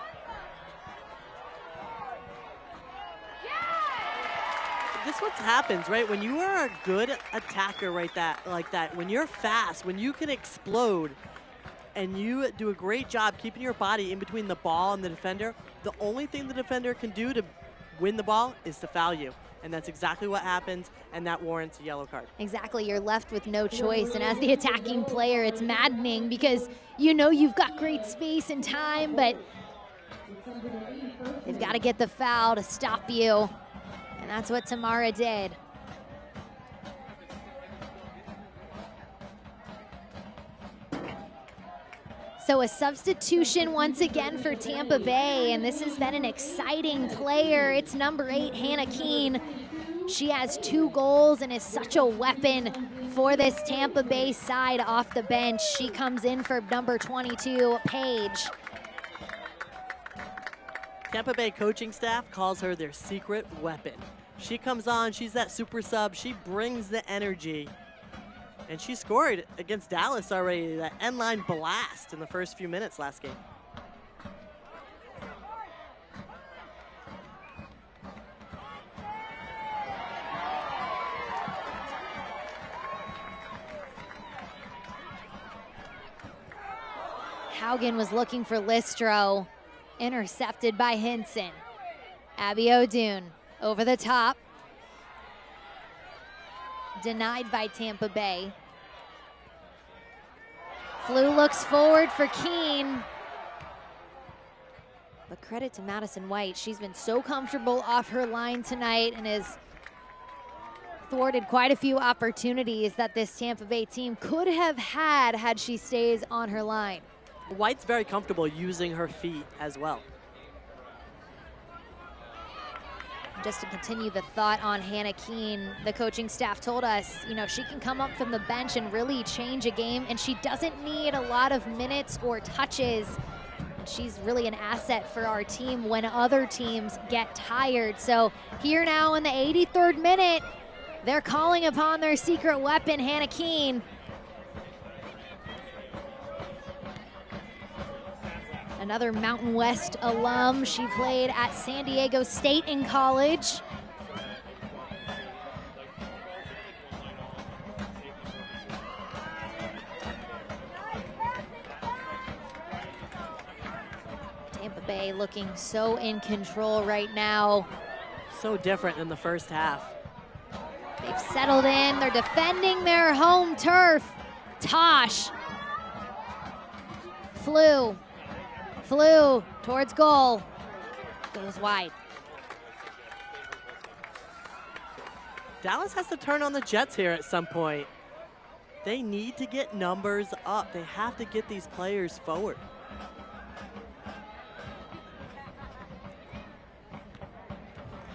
This is what happens, right? When you are a good attacker like that, when you're fast, when you can explode, and you do a great job keeping your body in between the ball and the defender, the only thing the defender can do to win the ball is to foul you. And that's exactly what happens, and that warrants a yellow card. Exactly, you're left with no choice. And as the attacking player, it's maddening because you know you've got great space and time, but they've got to get the foul to stop you. And that's what Tamara did. So a substitution once again for Tampa Bay, and this has been an exciting player. It's number 8, Hannah Keene. She has 2 goals and is such a weapon for this Tampa Bay side off the bench. She comes in for number 22, Paige. Tampa Bay coaching staff calls her their secret weapon. She comes on, she's that super sub, she brings the energy. And she scored against Dallas already, that end line blast in the first few minutes last game. Haugen was looking for Listro, intercepted by Hinson. Abby O'Doon over the top. Denied by Tampa Bay. Flew looks forward for Keene. But credit to Madison White. She's been so comfortable off her line tonight and has thwarted quite a few opportunities that this Tampa Bay team could have had she stays on her line. White's very comfortable using her feet as well. Just to continue the thought on Hannah Keene, the coaching staff told us, you know, she can come up from the bench and really change a game, and she doesn't need a lot of minutes or touches. She's really an asset for our team when other teams get tired. So here now in the 83rd minute, they're calling upon their secret weapon, Hannah Keene. Another Mountain West alum. She played at San Diego State in college. Tampa Bay looking so in control right now. So different than the first half. They've settled in. They're defending their home turf. Tosh. Flew towards goal, goes wide. Dallas has to turn on the Jets here at some point. They need to get numbers up. They have to get these players forward.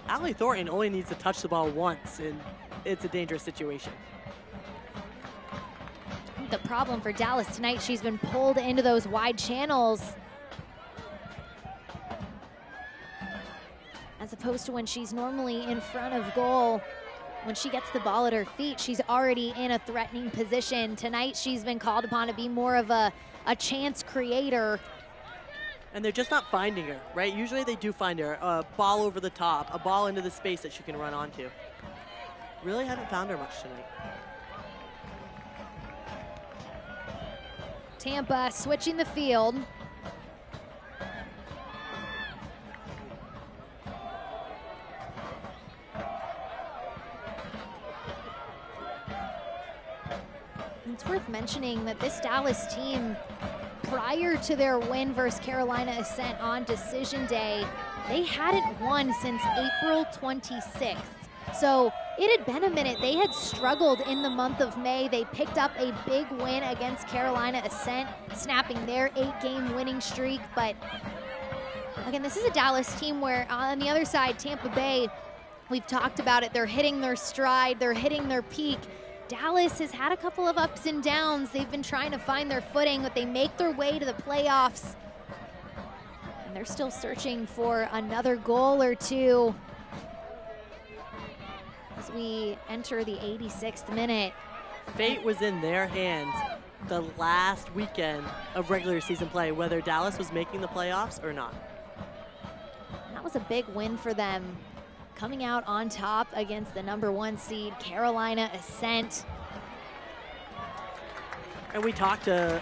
Allie Thornton only needs to touch the ball once, and it's a dangerous situation. The problem for Dallas tonight, she's been pulled into those wide channels, as opposed to when she's normally in front of goal. When she gets the ball at her feet, she's already in a threatening position. Tonight, she's been called upon to be more of a chance creator. And they're just not finding her, right? Usually they do find her. A ball over the top, a ball into the space that she can run onto. Really haven't found her much tonight. Tampa switching the field. It's worth mentioning that this Dallas team, prior to their win versus Carolina Ascent on Decision Day, they hadn't won since April 26th. So it had been a minute. They had struggled in the month of May. They picked up a big win against Carolina Ascent, snapping their 8-game winning streak. But again, this is a Dallas team where on the other side, Tampa Bay We've talked about it. They're hitting their stride. They're hitting their peak. Dallas has had a couple of ups and downs. They've been trying to find their footing, but they make their way to the playoffs. And they're still searching for another goal or two as we enter the 86th minute. Fate was in their hands the last weekend of regular season play, whether Dallas was making the playoffs or not. That was a big win for them, coming out on top against the #1 seed, Carolina Ascent. And we talked to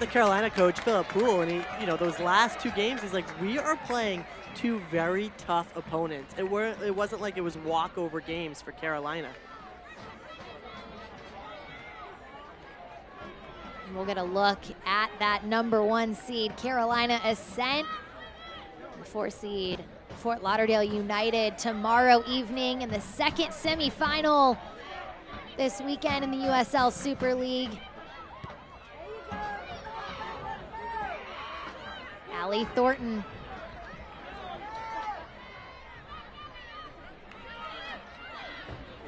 the Carolina coach, Philip Poole, and he, those last 2 games, he's like, we are playing 2 very tough opponents. It wasn't like it was walkover games for Carolina. And we'll get a look at that #1 seed, Carolina Ascent. The 4 seed, Fort Lauderdale United, tomorrow evening in the second semifinal this weekend in the USL Super League. Allie Thornton.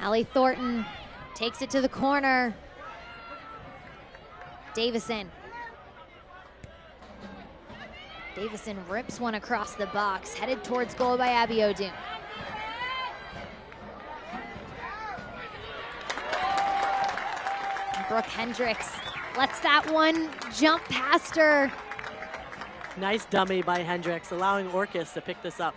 Allie Thornton takes it to the corner. Davison. Davison rips one across the box, headed towards goal by Abby O'Doon. Brooke Hendricks lets that one jump past her. Nice dummy by Hendricks, allowing Orcus to pick this up.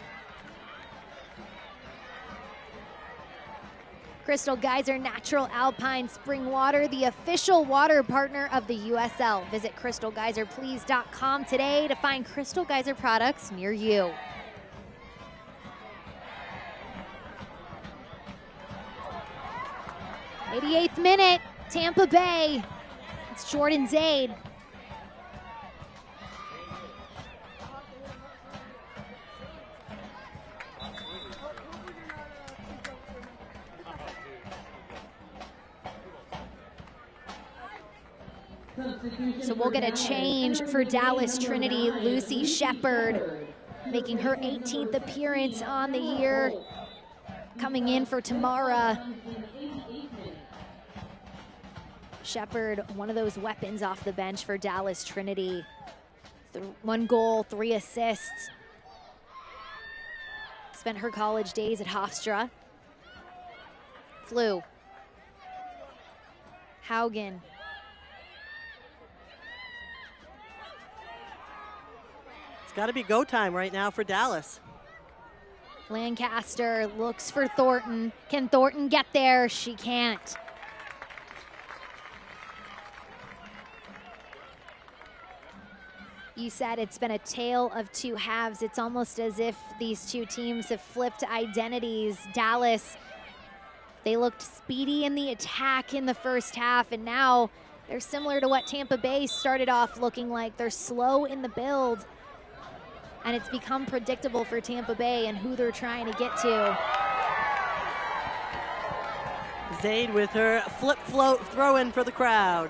Crystal Geyser Natural Alpine Spring Water, the official water partner of the USL. Visit crystalgeyserplease.com today to find Crystal Geyser products near you. '88th minute, Tampa Bay. It's Jordan Zaid. So we'll get a change for Dallas Trinity. Lucy Shepard making her 18th appearance on the year, coming in for Tamara. Shepard, one of those weapons off the bench for Dallas Trinity. 1 goal, 3 assists. Spent her college days at Hofstra. Flew. Haugen. Got to be go time right now for Dallas. Lancaster looks for Thornton. Can Thornton get there? She can't. You said it's been a tale of 2 halves. It's almost as if these 2 teams have flipped identities. Dallas, they looked speedy in the attack in the first half, and now they're similar to what Tampa Bay started off looking like. They're slow in the build. And it's become predictable for Tampa Bay and who they're trying to get to. Zaid with her flip float throw in for the crowd.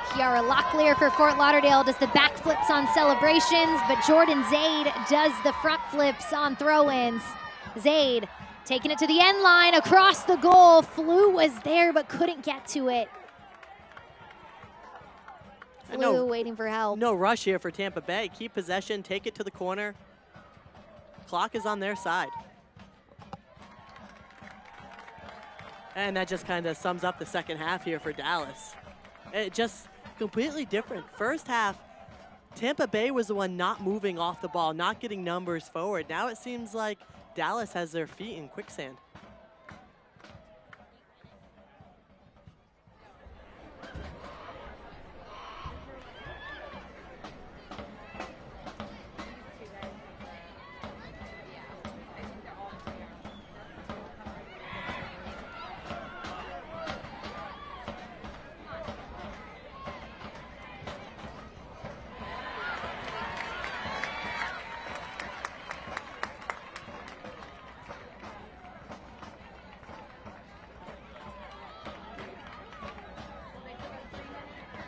Kiara Locklear for Fort Lauderdale does the back flips on celebrations, but Jordan Zaid does the front flips on throw-ins. Zaid taking it to the end line across the goal. Flew was there but couldn't get to it. Flew waiting for help. No rush here for Tampa Bay. Keep possession, take it to the corner. Clock is on their side. And that just kind of sums up the second half here for Dallas. It just completely different. First half, Tampa Bay was the one not moving off the ball, not getting numbers forward. Now it seems like Dallas has their feet in quicksand.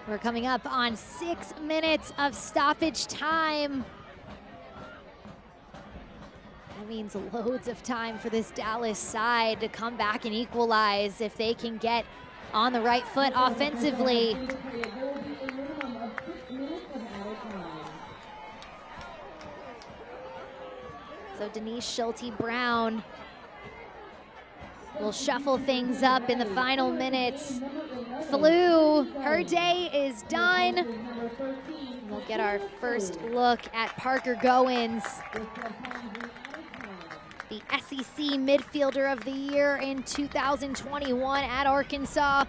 We're coming up on 6 minutes of stoppage time. That means loads of time for this Dallas side to come back and equalize if they can get on the right foot offensively. So Denise Schulte-Brown will shuffle things up in the final minutes. Flew, her day is done. We'll get our first look at Parker Goins, the SEC Midfielder of the Year in 2021 at Arkansas.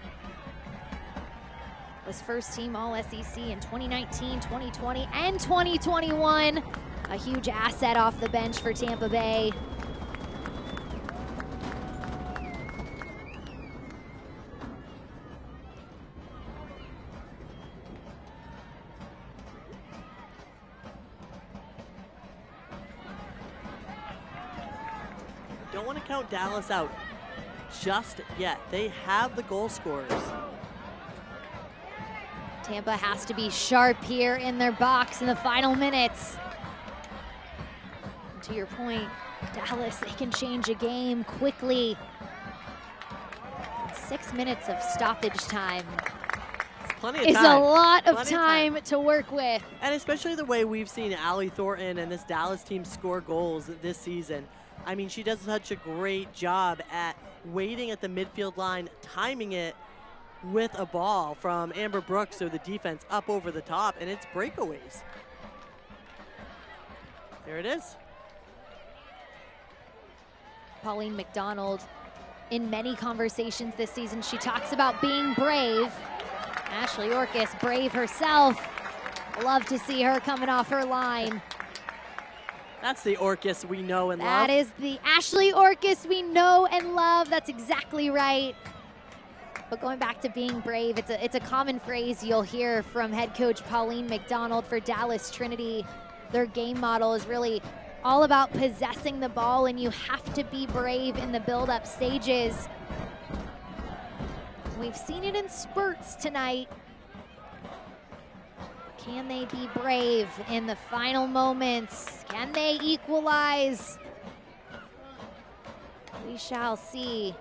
Was first team All-SEC in 2019, 2020, and 2021. A huge asset off the bench for Tampa Bay. Don't want to count Dallas out just yet. They have the goal scorers. Tampa has to be sharp here in their box in the final minutes. And to your point, Dallas, they can change a game quickly. 6 minutes of stoppage time. Plenty of is time. a lot of Plenty time to work with. And especially the way we've seen Allie Thornton and this Dallas team score goals this season. I mean, she does such a great job at waiting at the midfield line, timing it with a ball from Amber Brooks or the defense up over the top, and it's breakaways. There it is. Pauline McDonald, in many conversations this season, she talks about being brave. Ashley Orcus, brave herself. Love to see her coming off her line. That's the Orcus we know and love. That is the Ashley Orcus we know and love. That's exactly right. But going back to being brave, it's a common phrase you'll hear from head coach Pauline McDonald for Dallas Trinity. Their game model is really all about possessing the ball, and you have to be brave in the build-up stages. We've seen it in spurts tonight. Can they be brave in the final moments? Can they equalize? We shall see.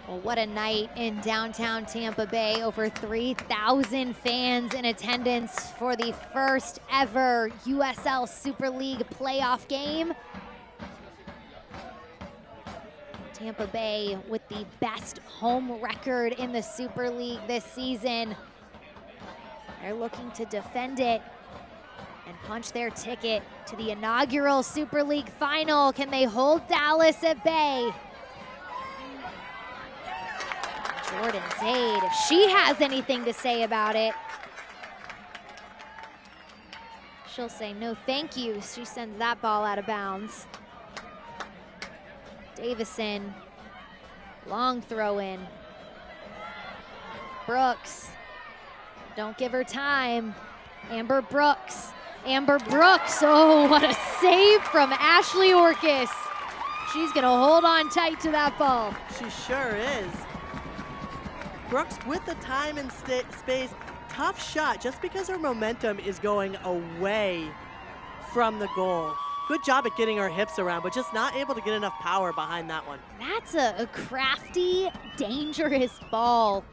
Well, what a night in downtown Tampa Bay. Over 3,000 fans in attendance for the first ever USL Super League playoff game. Tampa Bay with the best home record in the Super League this season. They're looking to defend it and punch their ticket to the inaugural Super League final. Can they hold Dallas at bay? Jordan Zaid, if she has anything to say about it, she'll say no thank you. She sends that ball out of bounds. Davison, long throw in. Brooks, don't give her time. Amber Brooks, oh, what a save from Ashley Orcus. She's gonna hold on tight to that ball. She sure is. Brooks with the time and space, tough shot just because her momentum is going away from the goal. Good job at getting her hips around, but just not able to get enough power behind that one. That's a crafty, dangerous ball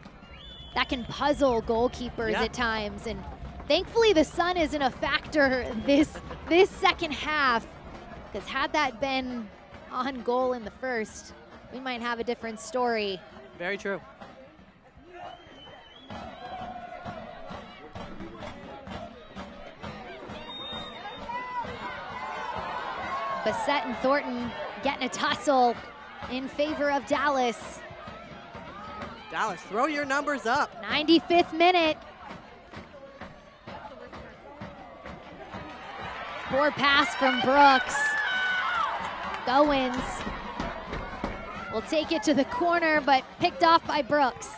that can puzzle goalkeepers at times. And thankfully the sun isn't a factor this second half, because had that been on goal in the first, we might have a different story. Very true. Bassett and Thornton getting a tussle in favor of Dallas. Dallas, throw your numbers up. 95th minute. Poor pass from Brooks. Goins will take it to the corner, but picked off by Brooks.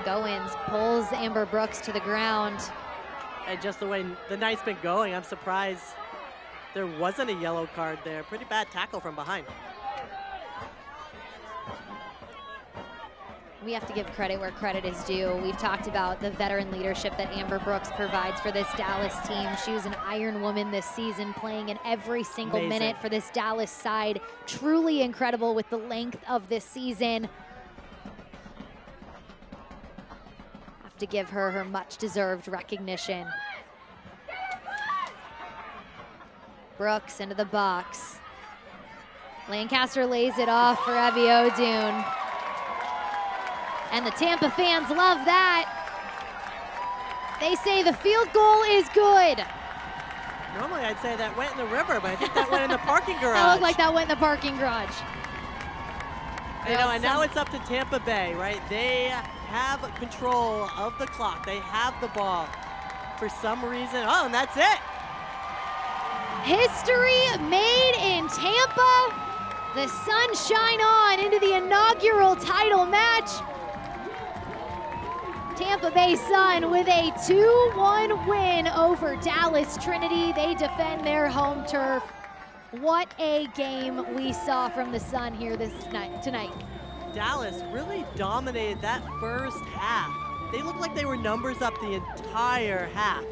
Goins pulls Amber Brooks to the ground. And just the way the night's been going, I'm surprised there wasn't a yellow card there. Pretty bad tackle from behind. We have to give credit where credit is due. We've talked about the veteran leadership that Amber Brooks provides for this Dallas team. She was an Iron Woman this season, playing in every single minute for this Dallas side. Truly incredible with the length of this season. Have to give her her much-deserved recognition. Brooks into the box. Lancaster lays it off for Evie O'Doon. And the Tampa fans love that. They say the field goal is good. Normally I'd say that went in the river, but I think that went in the parking garage. That looked like that went in the parking garage. You know, and now it's up to Tampa Bay, right? They have control of the clock. They have the ball for some reason. Oh, and that's it. History made in Tampa. The sun shine on into the inaugural title match. Tampa Bay Sun with a 2-1 win over Dallas Trinity. They defend their home turf. What a game we saw from the Sun here tonight. Dallas really dominated that first half. They looked like they were numbers up the entire half.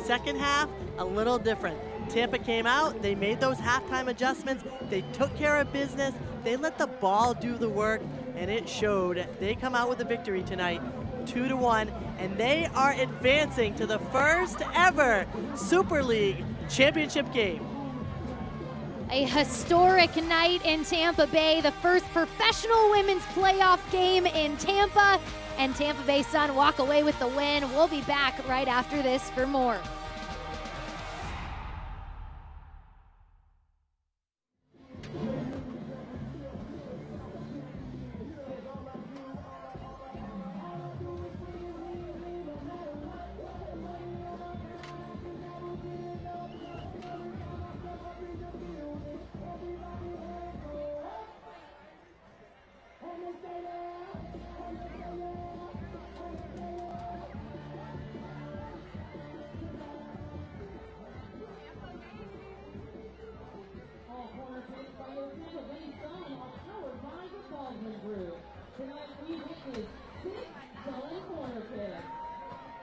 Second half, a little different. Tampa came out, they made those halftime adjustments, they took care of business, they let the ball do the work, and it showed. They come out with a victory tonight, 2-1, and they are advancing to the first ever Super League Championship game. A historic night in Tampa Bay, the first professional women's playoff game in Tampa, and Tampa Bay Sun walk away with the win. We'll be back right after this for more.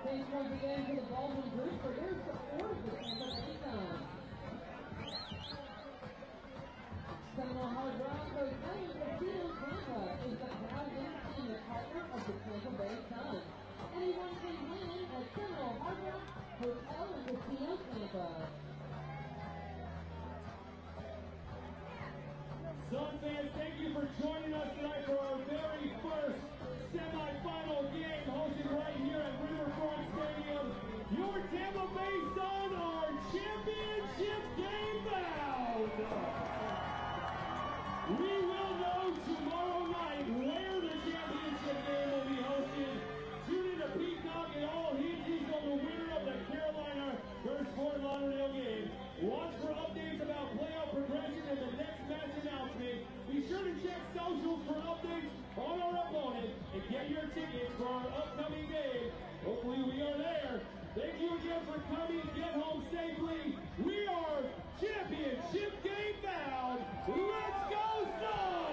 Thanks once again to the Baldwin Group for their support of the Tampa Bay Sun. Seminole Hard Rock Hotel and Casino Tampa is the proud entertainment partner of the Tampa Bay Sun. Anyone can win at Seminole Hard Rock Hotel and Casino Tampa. Sun fans, thank you for joining us tonight for our very first semi-final game hosted right here at Riverfront Stadium. Your Tampa Bay Sun are championship game bound. We will know tomorrow night where the championship game will be hosted. Tune in to Peacock and all hinges on the winner of the Carolina versus Fort Lauderdale game. Watch for updates about playoff progression and the next match announcement. Be sure to check socials for updates on our opponent and get your tickets for our upcoming game. Hopefully we are there. Thank you again for coming. Get home safely. We are championship game bound. Let's go Sun!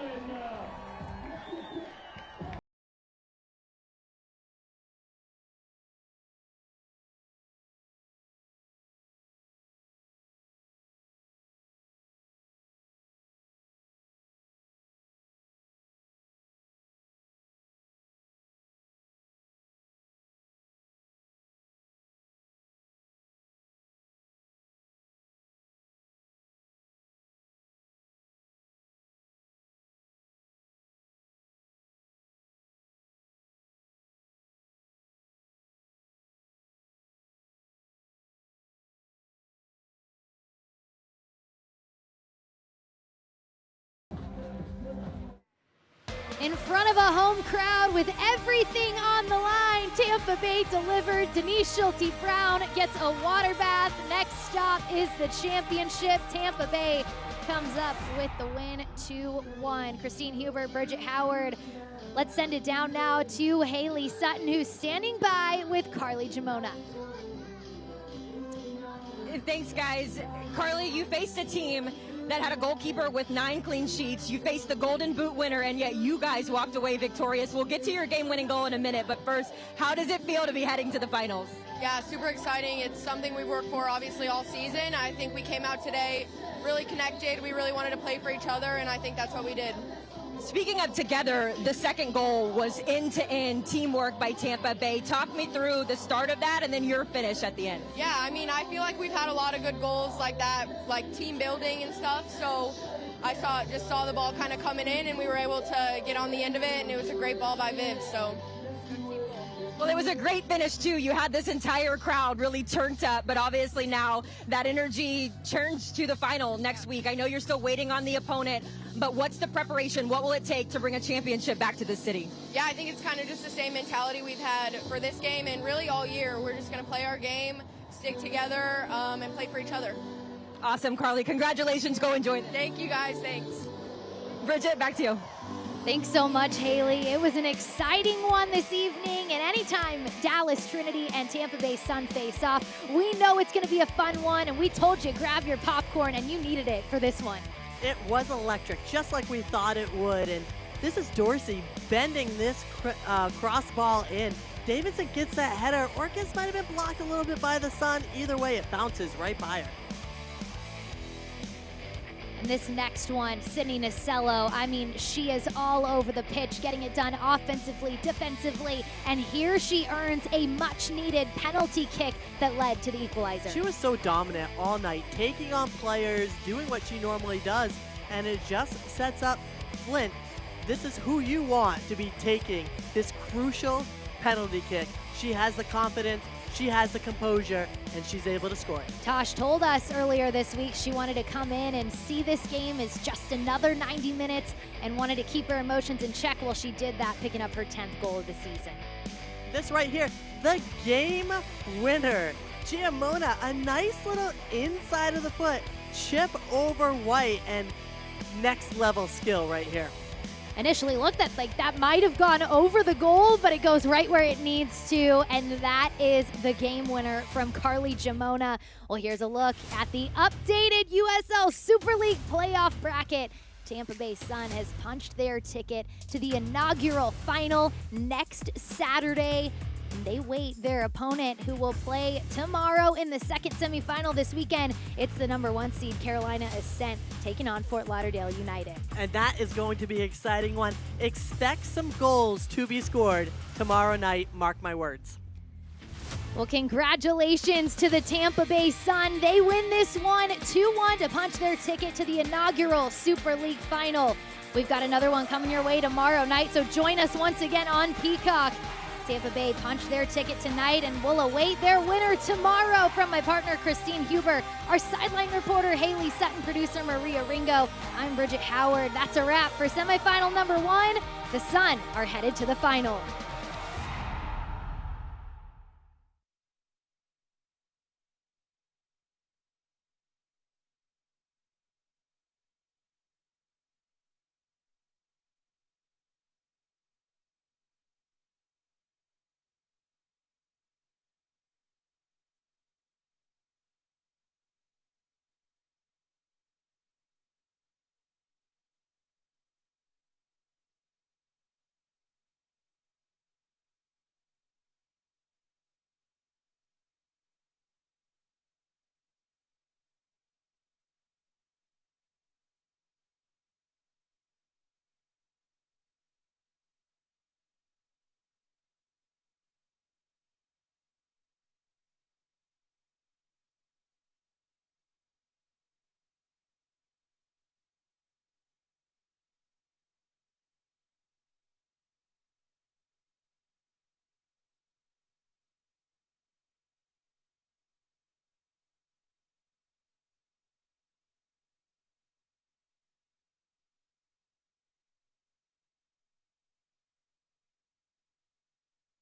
In front of a home crowd with everything on the line, Tampa Bay delivered. Denise Schulte-Brown gets a water bath. Next stop is the championship. Tampa Bay comes up with the win 2-1. Christine Huber, Bridget Howard. Let's send it down now to Haley Sutton, who's standing by with Carly Jamona. Thanks, guys. Carly, you faced a team that had a goalkeeper with 9 clean sheets. You faced the Golden Boot winner, and yet you guys walked away victorious. We'll get to your game-winning goal in a minute, but first, how does it feel to be heading to the finals? Yeah, super exciting. It's something we worked for, obviously, all season. I think we came out today really connected. We really wanted to play for each other, and I think that's what we did. Speaking of together, the second goal was end-to-end teamwork by Tampa Bay. Talk me through the start of that and then your finish at the end. Yeah, I mean, I feel like we've had a lot of good goals like that, like team building and stuff. So I just saw the ball kind of coming in, and we were able to get on the end of it, and it was a great ball by Viv. So. Well, it was a great finish, too. You had this entire crowd really turned up, but obviously now that energy turns to the final next week. I know you're still waiting on the opponent, but what's the preparation? What will it take to bring a championship back to the city? Yeah, I think it's kind of just the same mentality we've had for this game and really all year. We're just going to play our game, stick together, and play for each other. Awesome, Carly. Congratulations. Go enjoy it. Thank you, guys. Thanks. Bridget, back to you. Thanks so much, Haley. It was an exciting one this evening, and anytime Dallas, Trinity, and Tampa Bay Sun face off, we know it's going to be a fun one, and we told you, grab your popcorn, and you needed it for this one. It was electric, just like we thought it would, and this is Dorsey bending this cross ball in. Davidson gets that header. Orcas might have been blocked a little bit by the Sun. Either way, it bounces right by her. And this next one, Sydney Nasello, I mean, she is all over the pitch, getting it done offensively, defensively, and here she earns a much-needed penalty kick that led to the equalizer. She was so dominant all night, taking on players, doing what she normally does, and it just sets up Flint. This is who you want to be taking this crucial penalty kick. She has the confidence, she has the composure, and she's able to score. Tosh told us earlier this week she wanted to come in and see this game as just another 90 minutes and wanted to keep her emotions in check. Well, she did that, picking up her 10th goal of the season. This right here, the game winner. Giamona, a nice little inside of the foot chip over White, and next level skill right here. Initially looked at like that might have gone over the goal, but it goes right where it needs to, and that is the game winner from Carly Jamona. Well, here's a look at the updated USL Super League playoff bracket. Tampa Bay Sun has punched their ticket to the inaugural final next Saturday. They wait their opponent, who will play tomorrow in the second semifinal this weekend. It's the #1 seed Carolina Ascent taking on Fort Lauderdale United. And that is going to be an exciting one. Expect some goals to be scored tomorrow night, mark my words. Well, congratulations to the Tampa Bay Sun. They win this one 2-1 to punch their ticket to the inaugural Super League final. We've got another one coming your way tomorrow night, so join us once again on Peacock. Tampa Bay punched their ticket tonight, and we'll await their winner tomorrow. From my partner, Christine Huber, our sideline reporter, Haley Sutton, producer, Maria Ringo, I'm Bridget Howard. That's a wrap for semifinal #1. The Sun are headed to the final.